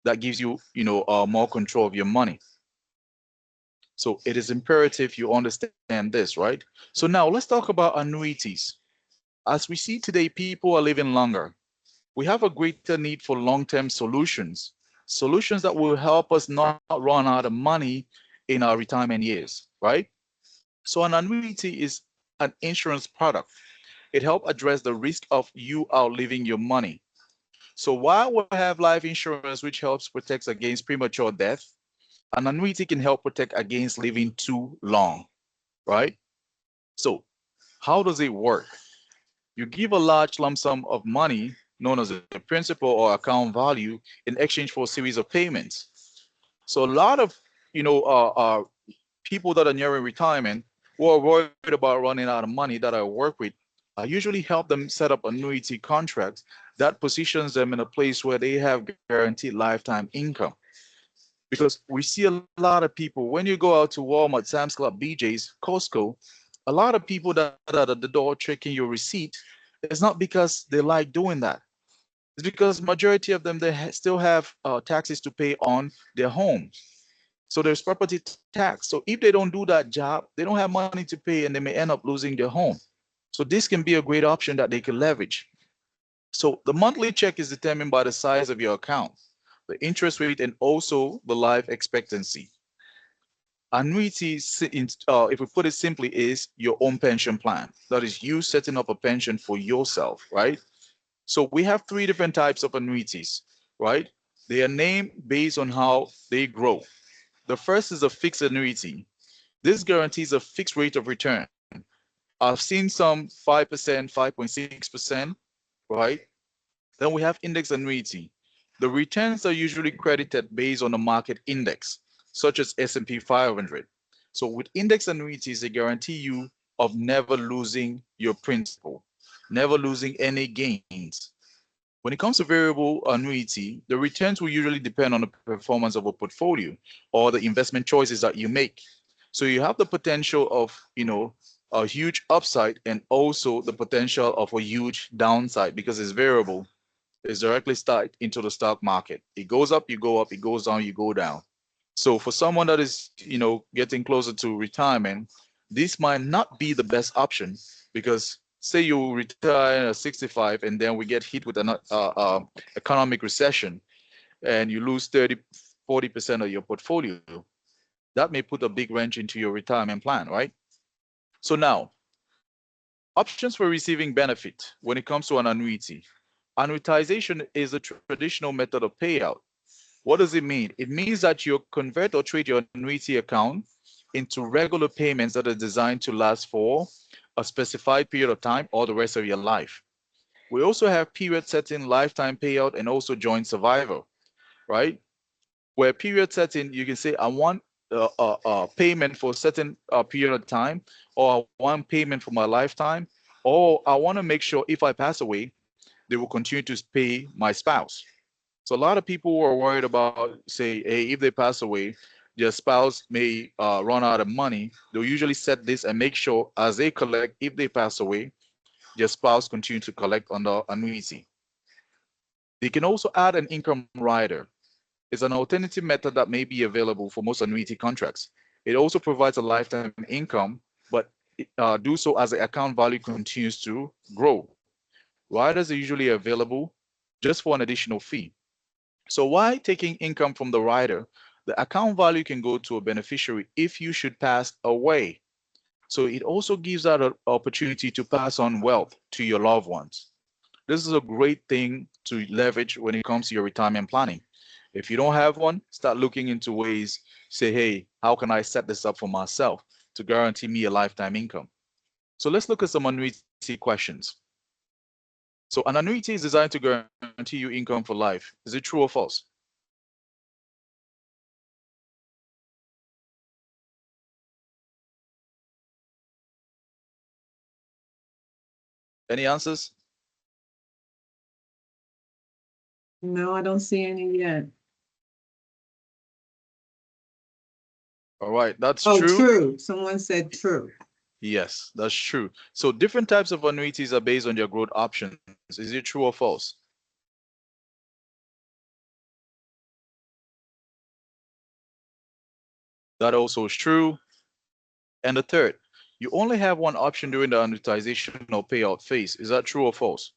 that gives you, more control of your money? So it is imperative you understand this, right? So now let's talk about annuities. As we see today, people are living longer. We have a greater need for long-term solutions, solutions that will help us not run out of money in our retirement years, right? So an annuity is an insurance product. It helps address the risk of you outliving your money. So while we have life insurance, which helps protect against premature death, an annuity can help protect against living too long, right? So how does it work? You give a large lump sum of money, known as a principal or account value, in exchange for a series of payments. So a lot of people that are nearing retirement who are worried about running out of money that I work with, I usually help them set up annuity contracts that positions them in a place where they have guaranteed lifetime income. Because we see a lot of people, when you go out to Walmart, Sam's Club, BJ's, Costco, a lot of people that are at the door checking your receipt, it's not because they like doing that. It's because majority of them, they still have taxes to pay on their homes. So there's property tax. So if they don't do that job, they don't have money to pay and they may end up losing their home. So this can be a great option that they can leverage. So the monthly check is determined by the size of your account, the interest rate, and also the life expectancy. Annuity, if we put it simply, is your own pension plan. That is you setting up a pension for yourself, right? So we have three different types of annuities, right? They are named based on how they grow. The first is a fixed annuity. This guarantees a fixed rate of return. I've seen some 5%, 5.6%, right? Then we have index annuity. The returns are usually credited based on a market index, such as S&P 500. So with index annuities, they guarantee you of never losing your principal, never losing any gains. When it comes to variable annuity, the returns will usually depend on the performance of a portfolio or the investment choices that you make. So you have the potential of, a huge upside and also the potential of a huge downside because it's variable. It's directly tied into the stock market. It goes up, you go up, it goes down, you go down. So for someone that is, getting closer to retirement, this might not be the best option because say you retire at 65 and then we get hit with an economic recession and you lose 30, 40% of your portfolio. That may put a big wrench into your retirement plan, right? So now, options for receiving benefit when it comes to an annuity. Annuitization is a traditional method of payout. What does it mean? It means that you convert or trade your annuity account into regular payments that are designed to last for a specified period of time or the rest of your life. We also have period setting, lifetime payout, and also joint survival, right? Where period setting, you can say, I want a payment for a certain period of time, or I want payment for my lifetime, or I want to make sure if I pass away, they will continue to pay my spouse. So a lot of people are worried about, say, hey, if they pass away, their spouse may run out of money. They'll usually set this and make sure as they collect, if they pass away, their spouse continue to collect on the annuity. They can also add an income rider. It's an alternative method that may be available for most annuity contracts. It also provides a lifetime income, but do so as the account value continues to grow. Riders are usually available just for an additional fee. So while taking income from the rider, the account value can go to a beneficiary if you should pass away. So it also gives out an opportunity to pass on wealth to your loved ones. This is a great thing to leverage when it comes to your retirement planning. If you don't have one, start looking into ways, say, hey, how can I set this up for myself to guarantee me a lifetime income? So let's look at some annuity questions. So an annuity is designed to guarantee you income for life. Is it true or false? Any answers? No, I don't see any yet. All right, that's Oh, true. true. Someone said true. Yes, that's true. So different types of annuities are based on their growth options. Is it true or false? That also is true. And the third, you only have one option during the annuitization or payout phase. Is that true or false?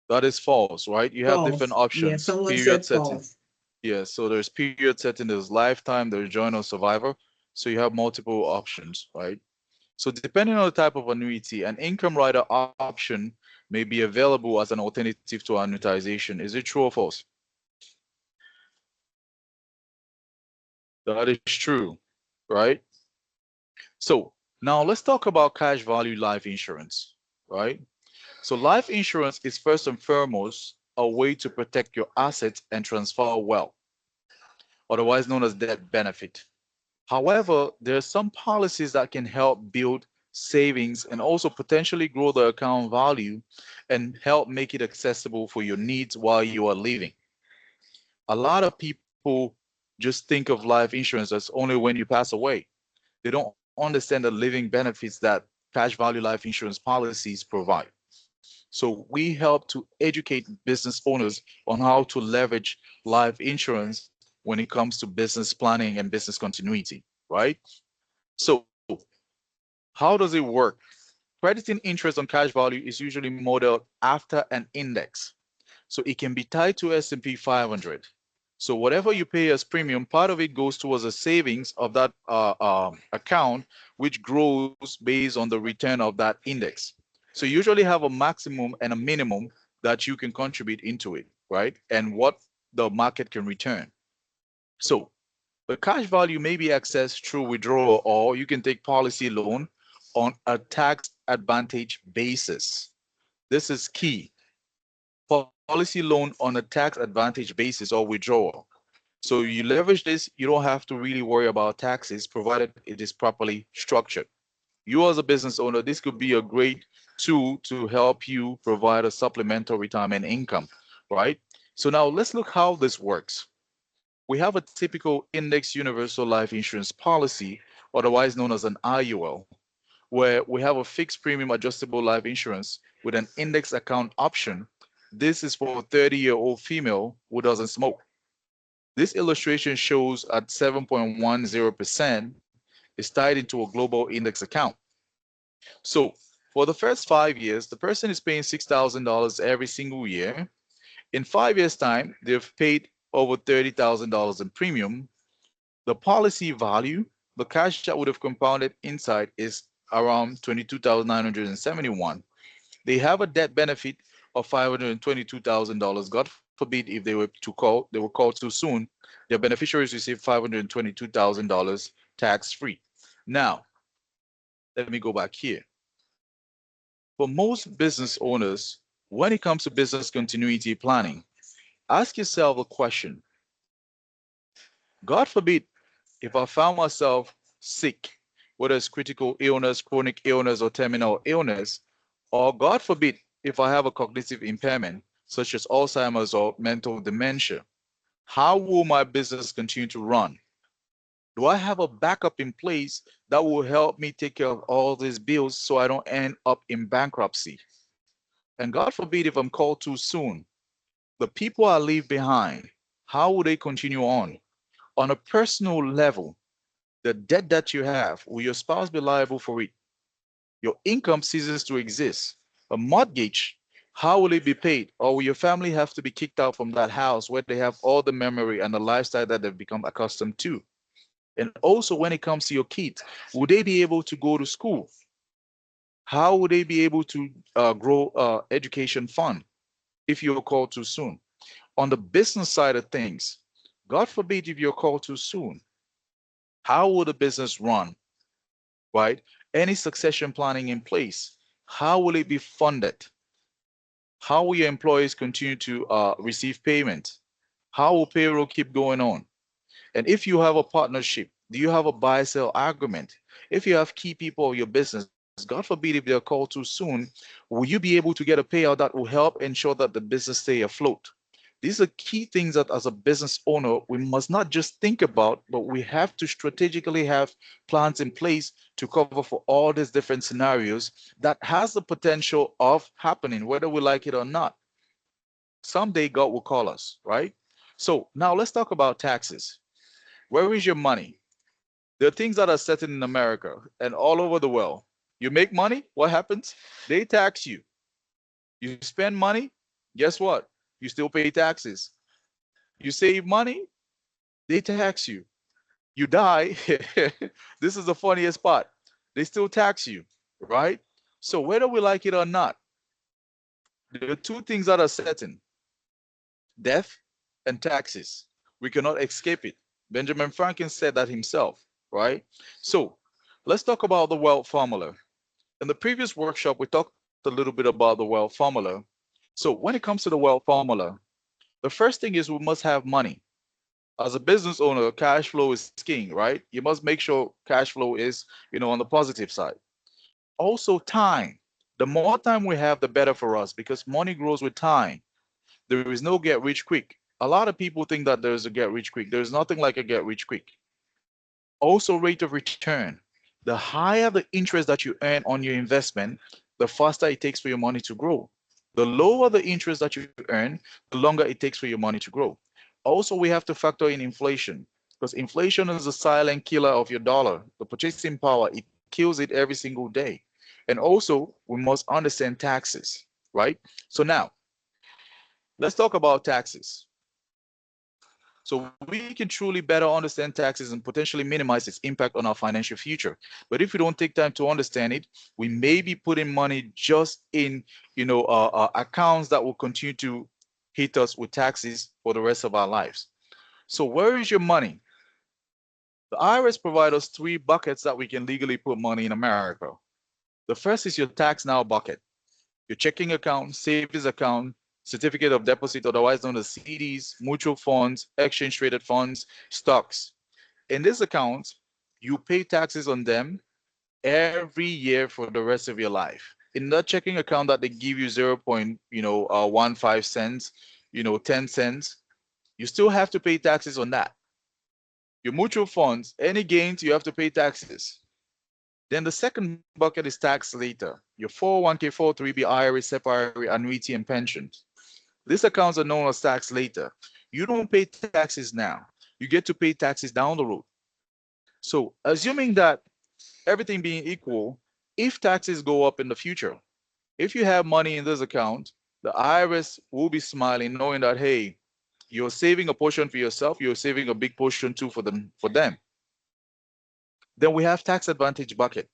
That is false, right? You have different False. Yeah, options. someone Period said setting. false. Yeah, so there's period setting, there's lifetime, there's joint or survivor. So you have multiple options, right? So depending on the type of annuity, an income rider option may be available as an alternative to annuitization. Is it true or false? That is true, right? So now let's talk about cash value life insurance, right? So life insurance is first and foremost a way to protect your assets and transfer wealth, otherwise known as death benefit. However, there are some policies that can help build savings and also potentially grow the account value and help make it accessible for your needs while you are living. A lot of people just think of life insurance as only when you pass away. They don't understand the living benefits that cash value life insurance policies provide. So we help to educate business owners on how to leverage life insurance when it comes to business planning and business continuity, right? So how does it work? Crediting interest on cash value is usually modeled after an index. So it can be tied to S&P 500. So whatever you pay as premium, part of it goes towards the savings of that account, which grows based on the return of that index. So you usually have a maximum and a minimum that you can contribute into it, right? And what the market can return. So the cash value may be accessed through withdrawal, or you can take policy loan on a tax advantage basis. This is key. Policy loan on a tax advantage basis or withdrawal. So you leverage this, you don't have to really worry about taxes provided it is properly structured. You as a business owner, this could be a great tool to help you provide a supplemental retirement income, right? So now let's look how this works. We have a typical index universal life insurance policy, otherwise known as an IUL, where we have a fixed premium adjustable life insurance with an index account option. This is for a 30-year-old female who doesn't smoke. This illustration shows at 7.10% is tied into a global index account. So for the first 5 years, the person is paying $6,000 every single year. In 5 years' time, they've paid over $30,000 in premium. The policy value, the cash that would have compounded inside, is around 22,971. They have a debt benefit of $522,000. God forbid if they were called too soon, their beneficiaries receive $522,000 tax free. Now, let me go back here. For most business owners, when it comes to business continuity planning, ask yourself a question. God forbid if I found myself sick, whether it's critical illness, chronic illness, or terminal illness, or God forbid if I have a cognitive impairment, such as Alzheimer's or mental dementia, how will my business continue to run? Do I have a backup in place that will help me take care of all these bills so I don't end up in bankruptcy? And God forbid if I'm called too soon, the people I leave behind, how will they continue on? On a personal level, the debt that you have, will your spouse be liable for it? Your income ceases to exist. A mortgage, how will it be paid? Or will your family have to be kicked out from that house where they have all the memory and the lifestyle that they've become accustomed to? And also, when it comes to your kids, will they be able to go to school? How will they be able to grow education fund if you're called too soon? On the business side of things, God forbid if you're called too soon, how will the business run, right? Any succession planning in place, how will it be funded? How will your employees continue to receive payment? How will payroll keep going on? And if you have a partnership, do you have a buy-sell agreement? If you have key people of your business, God forbid if they're called too soon, will you be able to get a payout that will help ensure that the business stay afloat? These are key things that as a business owner, we must not just think about, but we have to strategically have plans in place to cover for all these different scenarios that has the potential of happening, whether we like it or not. Someday God will call us, right? So now let's talk about taxes. Where is your money? There are things that are set in America and all over the world. You make money, what happens? They tax you. You spend money, guess what? You still pay taxes. You save money, they tax you. You die, this is the funniest part. They still tax you, right? So whether we like it or not, there are two things that are certain: death and taxes. We cannot escape it. Benjamin Franklin said that himself, right? So let's talk about the wealth formula. In the previous workshop, we talked a little bit about the wealth formula. So when it comes to the wealth formula, the first thing is we must have money. As a business owner, cash flow is king, right? You must make sure cash flow is, on the positive side. Also, time. The more time we have, the better for us because money grows with time. There is no get rich quick. A lot of people think that there's a get rich quick. There's nothing like a get rich quick. Also, rate of return. The higher the interest that you earn on your investment, the faster it takes for your money to grow. The lower the interest that you earn, the longer it takes for your money to grow. Also, we have to factor in inflation because inflation is a silent killer of your dollar. The purchasing power, it kills it every single day. And also, we must understand taxes, right? So now, let's talk about taxes. So we can truly better understand taxes and potentially minimize its impact on our financial future. But if we don't take time to understand it, we may be putting money just in, accounts that will continue to hit us with taxes for the rest of our lives. So where is your money? The IRS provides us three buckets that we can legally put money in America. The first is your tax now bucket, your checking account, savings account, certificate of deposit, otherwise known as CDs, mutual funds, exchange traded funds, stocks. In this account, you pay taxes on them every year for the rest of your life. In that checking account that they give you 0.15 cents, 10 cents, you still have to pay taxes on that. Your mutual funds, any gains, you have to pay taxes. Then the second bucket is tax later. Your 401k, 403b, IRA, SEP IRA, annuity, and pensions. These accounts are known as tax later. You don't pay taxes now. You get to pay taxes down the road. So assuming that everything being equal, if taxes go up in the future, if you have money in this account, the IRS will be smiling knowing that, hey, you're saving a portion for yourself, you're saving a big portion too for them. Then we have tax advantage bucket.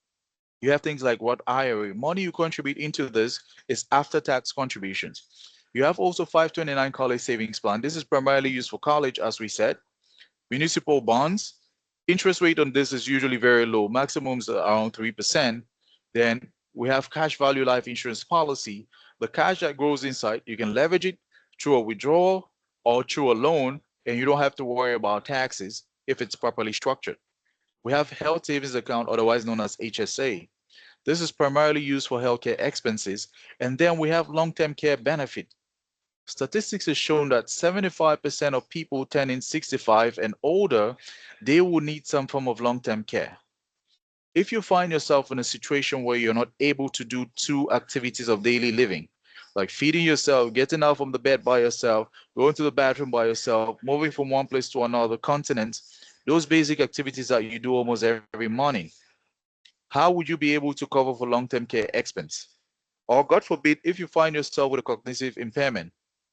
You have things like what IRA, money you contribute into this is after tax contributions. You have also 529 college savings plan. This is primarily used for college, as we said. Municipal bonds, interest rate on this is usually very low, maximums are around 3%. Then we have cash value life insurance policy. The cash that grows inside, you can leverage it through a withdrawal or through a loan, and you don't have to worry about taxes if it's properly structured. We have health savings account, otherwise known as HSA. This is primarily used for healthcare expenses. And then we have long-term care benefit. Statistics have shown that 75% of people turning 65 and older, they will need some form of long-term care. If you find yourself in a situation where you're not able to do two activities of daily living, like feeding yourself, getting out from the bed by yourself, going to the bathroom by yourself, moving from one place to another continent, those basic activities that you do almost every morning, how would you be able to cover for long-term care expense? Or God forbid, if you find yourself with a cognitive impairment,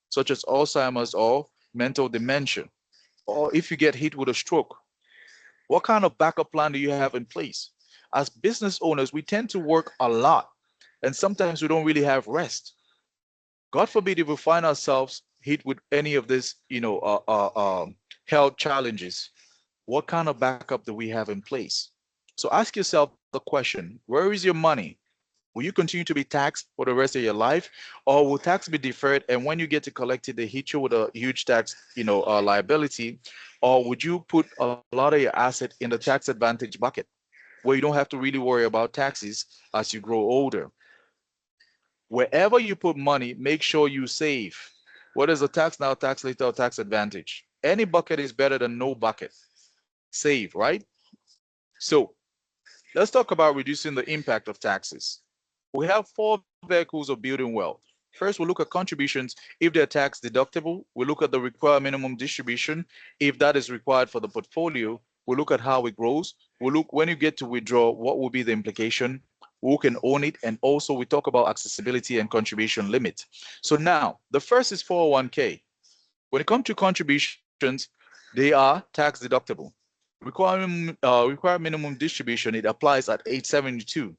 such as Alzheimer's or mental dementia, or if you get hit with a stroke, what kind of backup plan do you have in place? As business owners, we tend to work a lot, and sometimes we don't really have rest. God forbid if we find ourselves hit with any of this, health challenges, what kind of backup do we have in place? So ask yourself the question, where is your money? Will you continue to be taxed for the rest of your life, or will tax be deferred? And when you get to collect it, they hit you with a huge tax, liability, or would you put a lot of your asset in the tax advantage bucket? where you don't have to really worry about taxes as you grow older. Wherever you put money, make sure you save. What is a tax now, tax later, or tax advantage? Any bucket is better than no bucket. Save, right? So let's talk about reducing the impact of taxes. We have four vehicles of building wealth. First, we look at contributions if they're tax deductible. We look at the required minimum distribution if that is required for the portfolio. We look at how it grows. We look when you get to withdraw, what will be the implication, who can own it, and also we talk about accessibility and contribution limit. So now, the first is 401k. When it comes to contributions, they are tax deductible. Required minimum distribution, it applies at age 72.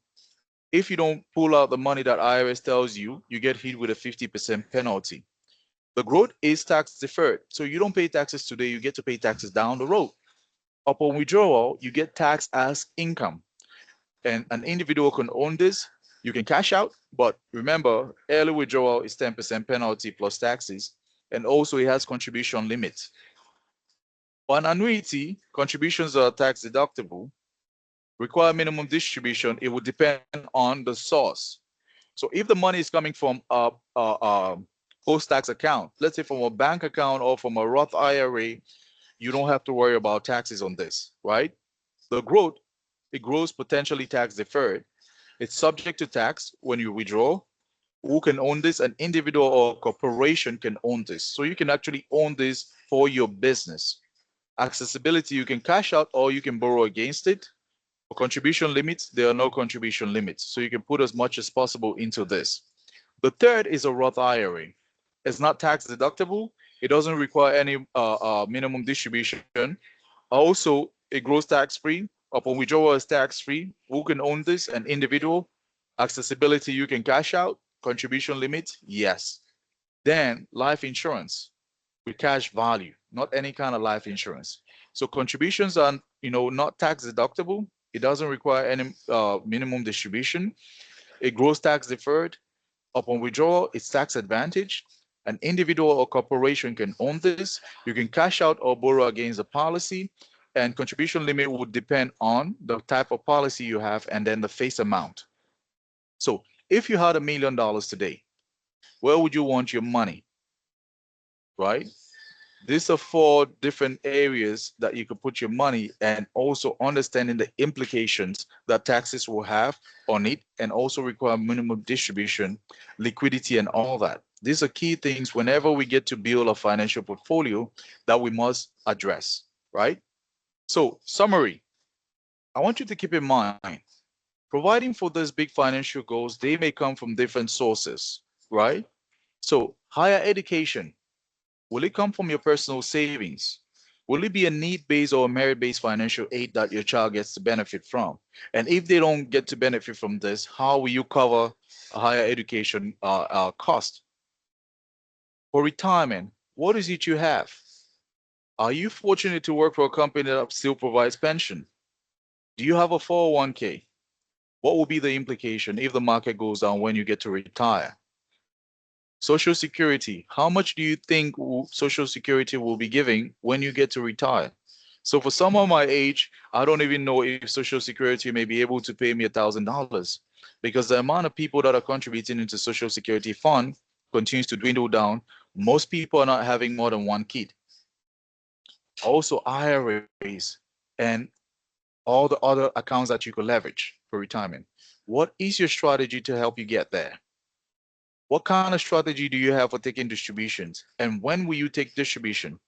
If you don't pull out the money that IRS tells you, you get hit with a 50% penalty. The growth is tax deferred. So you don't pay taxes today, you get to pay taxes down the road. Upon withdrawal, you get taxed as income. And an individual can own this. You can cash out, but remember, early withdrawal is 10% penalty plus taxes. And also it has contribution limits. On annuity, contributions are tax deductible. Require minimum distribution, it will depend on the source. So if the money is coming from a post-tax account, let's say from a bank account or from a Roth IRA, you don't have to worry about taxes on this, right? The growth, it grows potentially tax deferred. It's subject to tax when you withdraw. Who can own this? An individual or corporation can own this. So you can actually own this for your business. Accessibility, you can cash out or you can borrow against it. For contribution limits, there are no contribution limits. So you can put as much as possible into this. The third is a Roth IRA. It's not tax deductible. It doesn't require any minimum distribution. Also, it grows tax-free. Upon withdrawal, is tax-free. Who can own this? An individual. Accessibility, you can cash out. Contribution limit, yes. Then life insurance with cash value, not any kind of life insurance. So contributions are, not tax deductible. It doesn't require any minimum distribution. It grows tax deferred. Upon withdrawal, it's tax advantage. An individual or corporation can own this. You can cash out or borrow against the policy. And contribution limit would depend on the type of policy you have and then the face amount. So if you had $1 million today, where would you want your money, right? These are four different areas that you could put your money, and also understanding the implications that taxes will have on it, and also require minimum distribution, liquidity, and all that. These are key things whenever we get to build a financial portfolio that we must address, right? So, summary, I want you to keep in mind, providing for these big financial goals, they may come from different sources, right? So, higher education, will it come from your personal savings? Will it be a need-based or a merit-based financial aid that your child gets to benefit from? And if they don't get to benefit from this, how will you cover a higher education cost? For retirement, what is it you have? Are you fortunate to work for a company that still provides pension? Do you have a 401k? What will be the implication if the market goes down when you get to retire? Social Security, how much do you think Social Security will be giving when you get to retire? So for someone my age, I don't even know if Social Security may be able to pay me $1,000 because the amount of people that are contributing into Social Security fund continues to dwindle down. Most people are not having more than one kid. Also IRAs and all the other accounts that you could leverage for retirement. What is your strategy to help you get there? What kind of strategy do you have for taking distributions? And when will you take distribution?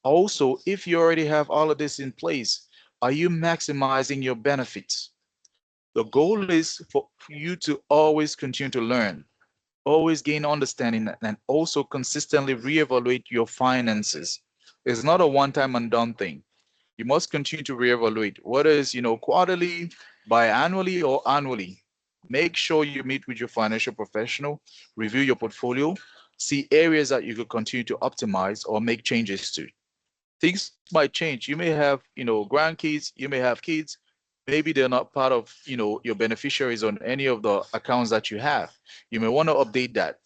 Also, if you already have all of this in place, are you maximizing your benefits? The goal is for you to always continue to learn, always gain understanding, and also consistently reevaluate your finances. It's not a one-time and done thing. You must continue to reevaluate, whether it's quarterly, biannually, or annually. Make sure you meet with your financial professional, review your portfolio, see areas that you could continue to optimize or make changes to. Things might change. You may have, grandkids, you may have kids. Maybe they're not part of, your beneficiaries on any of the accounts that you have. You may want to update that.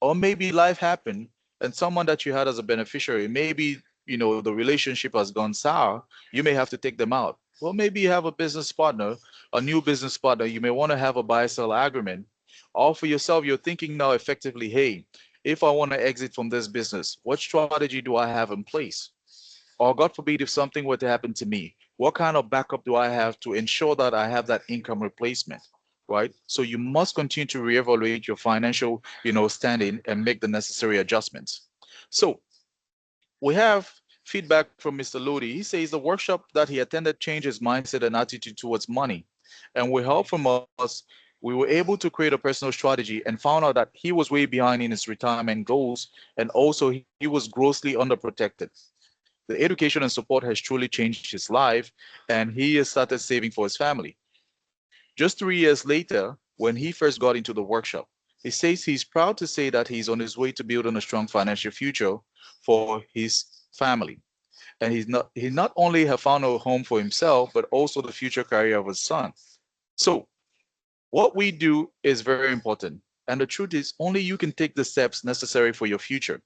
Or maybe life happened and someone that you had as a beneficiary, maybe, the relationship has gone sour. You may have to take them out. Well, maybe you have a business partner, a new business partner. You may want to have a buy-sell agreement. Or for yourself, you're thinking now effectively, hey, if I want to exit from this business, what strategy do I have in place? Or God forbid, if something were to happen to me, what kind of backup do I have to ensure that I have that income replacement? Right. So you must continue to reevaluate your financial, standing and make the necessary adjustments. So we have feedback from Mr. Lodi. He says the workshop that he attended changed his mindset and attitude towards money. And with help from us, we were able to create a personal strategy and found out that he was way behind in his retirement goals. And also, he was grossly underprotected. The education and support has truly changed his life, and he has started saving for his family. Just 3 years later, when he first got into the workshop, he says he's proud to say that he's on his way to building a strong financial future for his family. And he not only have found a home for himself, but also the future career of his son. So what we do is very important. And the truth is only you can take the steps necessary for your future.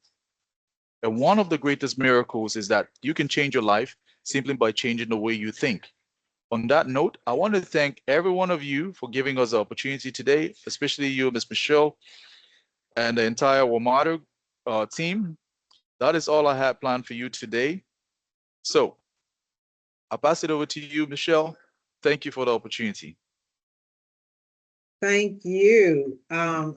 And one of the greatest miracles is that you can change your life simply by changing the way you think. On that note, I want to thank every one of you for giving us the opportunity today, especially you, Ms. Michelle, and the entire WMATA team. That is all I had planned for you today. So I'll pass it over to you, Michelle. Thank you for the opportunity. Thank you. I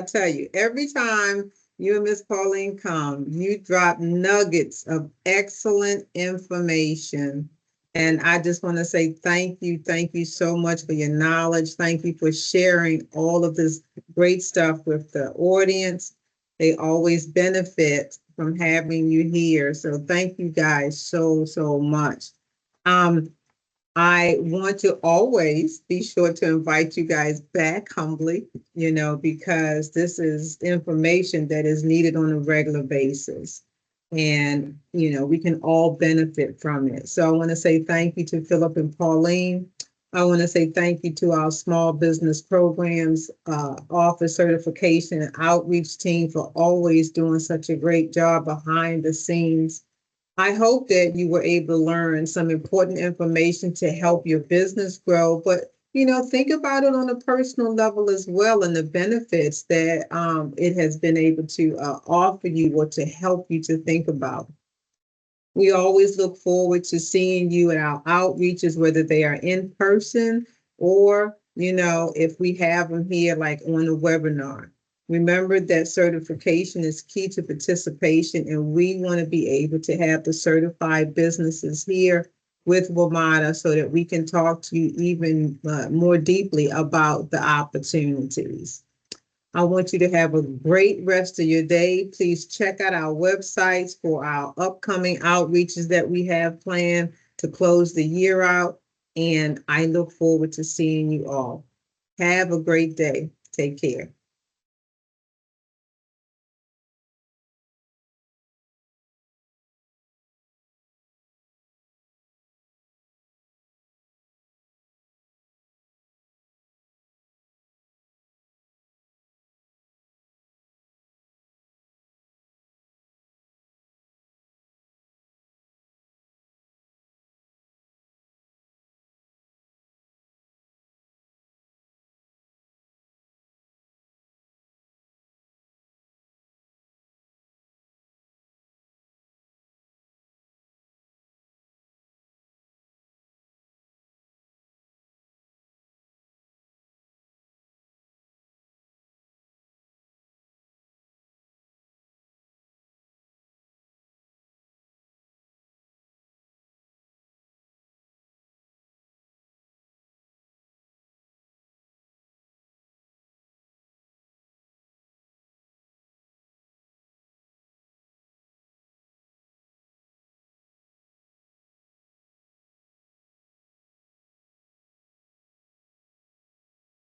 tell you, every time you and Miss Pauline come, you drop nuggets of excellent information. And I just want to say thank you. Thank you so much for your knowledge. Thank you for sharing all of this great stuff with the audience. They always benefit from having you here. So thank you guys so, so much. I want to always be sure to invite you guys back humbly, because this is information that is needed on a regular basis. And, we can all benefit from it. So I want to say thank you to Philip and Pauline. I want to say thank you to our small business programs, office certification and outreach team for always doing such a great job behind the scenes. I hope that you were able to learn some important information to help your business grow, but think about it on a personal level as well, and the benefits that it has been able to offer you or to help you to think about. We always look forward to seeing you at our outreaches, whether they are in person or, if we have them here, like on a webinar. Remember that certification is key to participation, and we want to be able to have the certified businesses here with WMATA so that we can talk to you even more deeply about the opportunities. I want you to have a great rest of your day. Please check out our websites for our upcoming outreaches that we have planned to close the year out, and I look forward to seeing you all. Have a great day. Take care.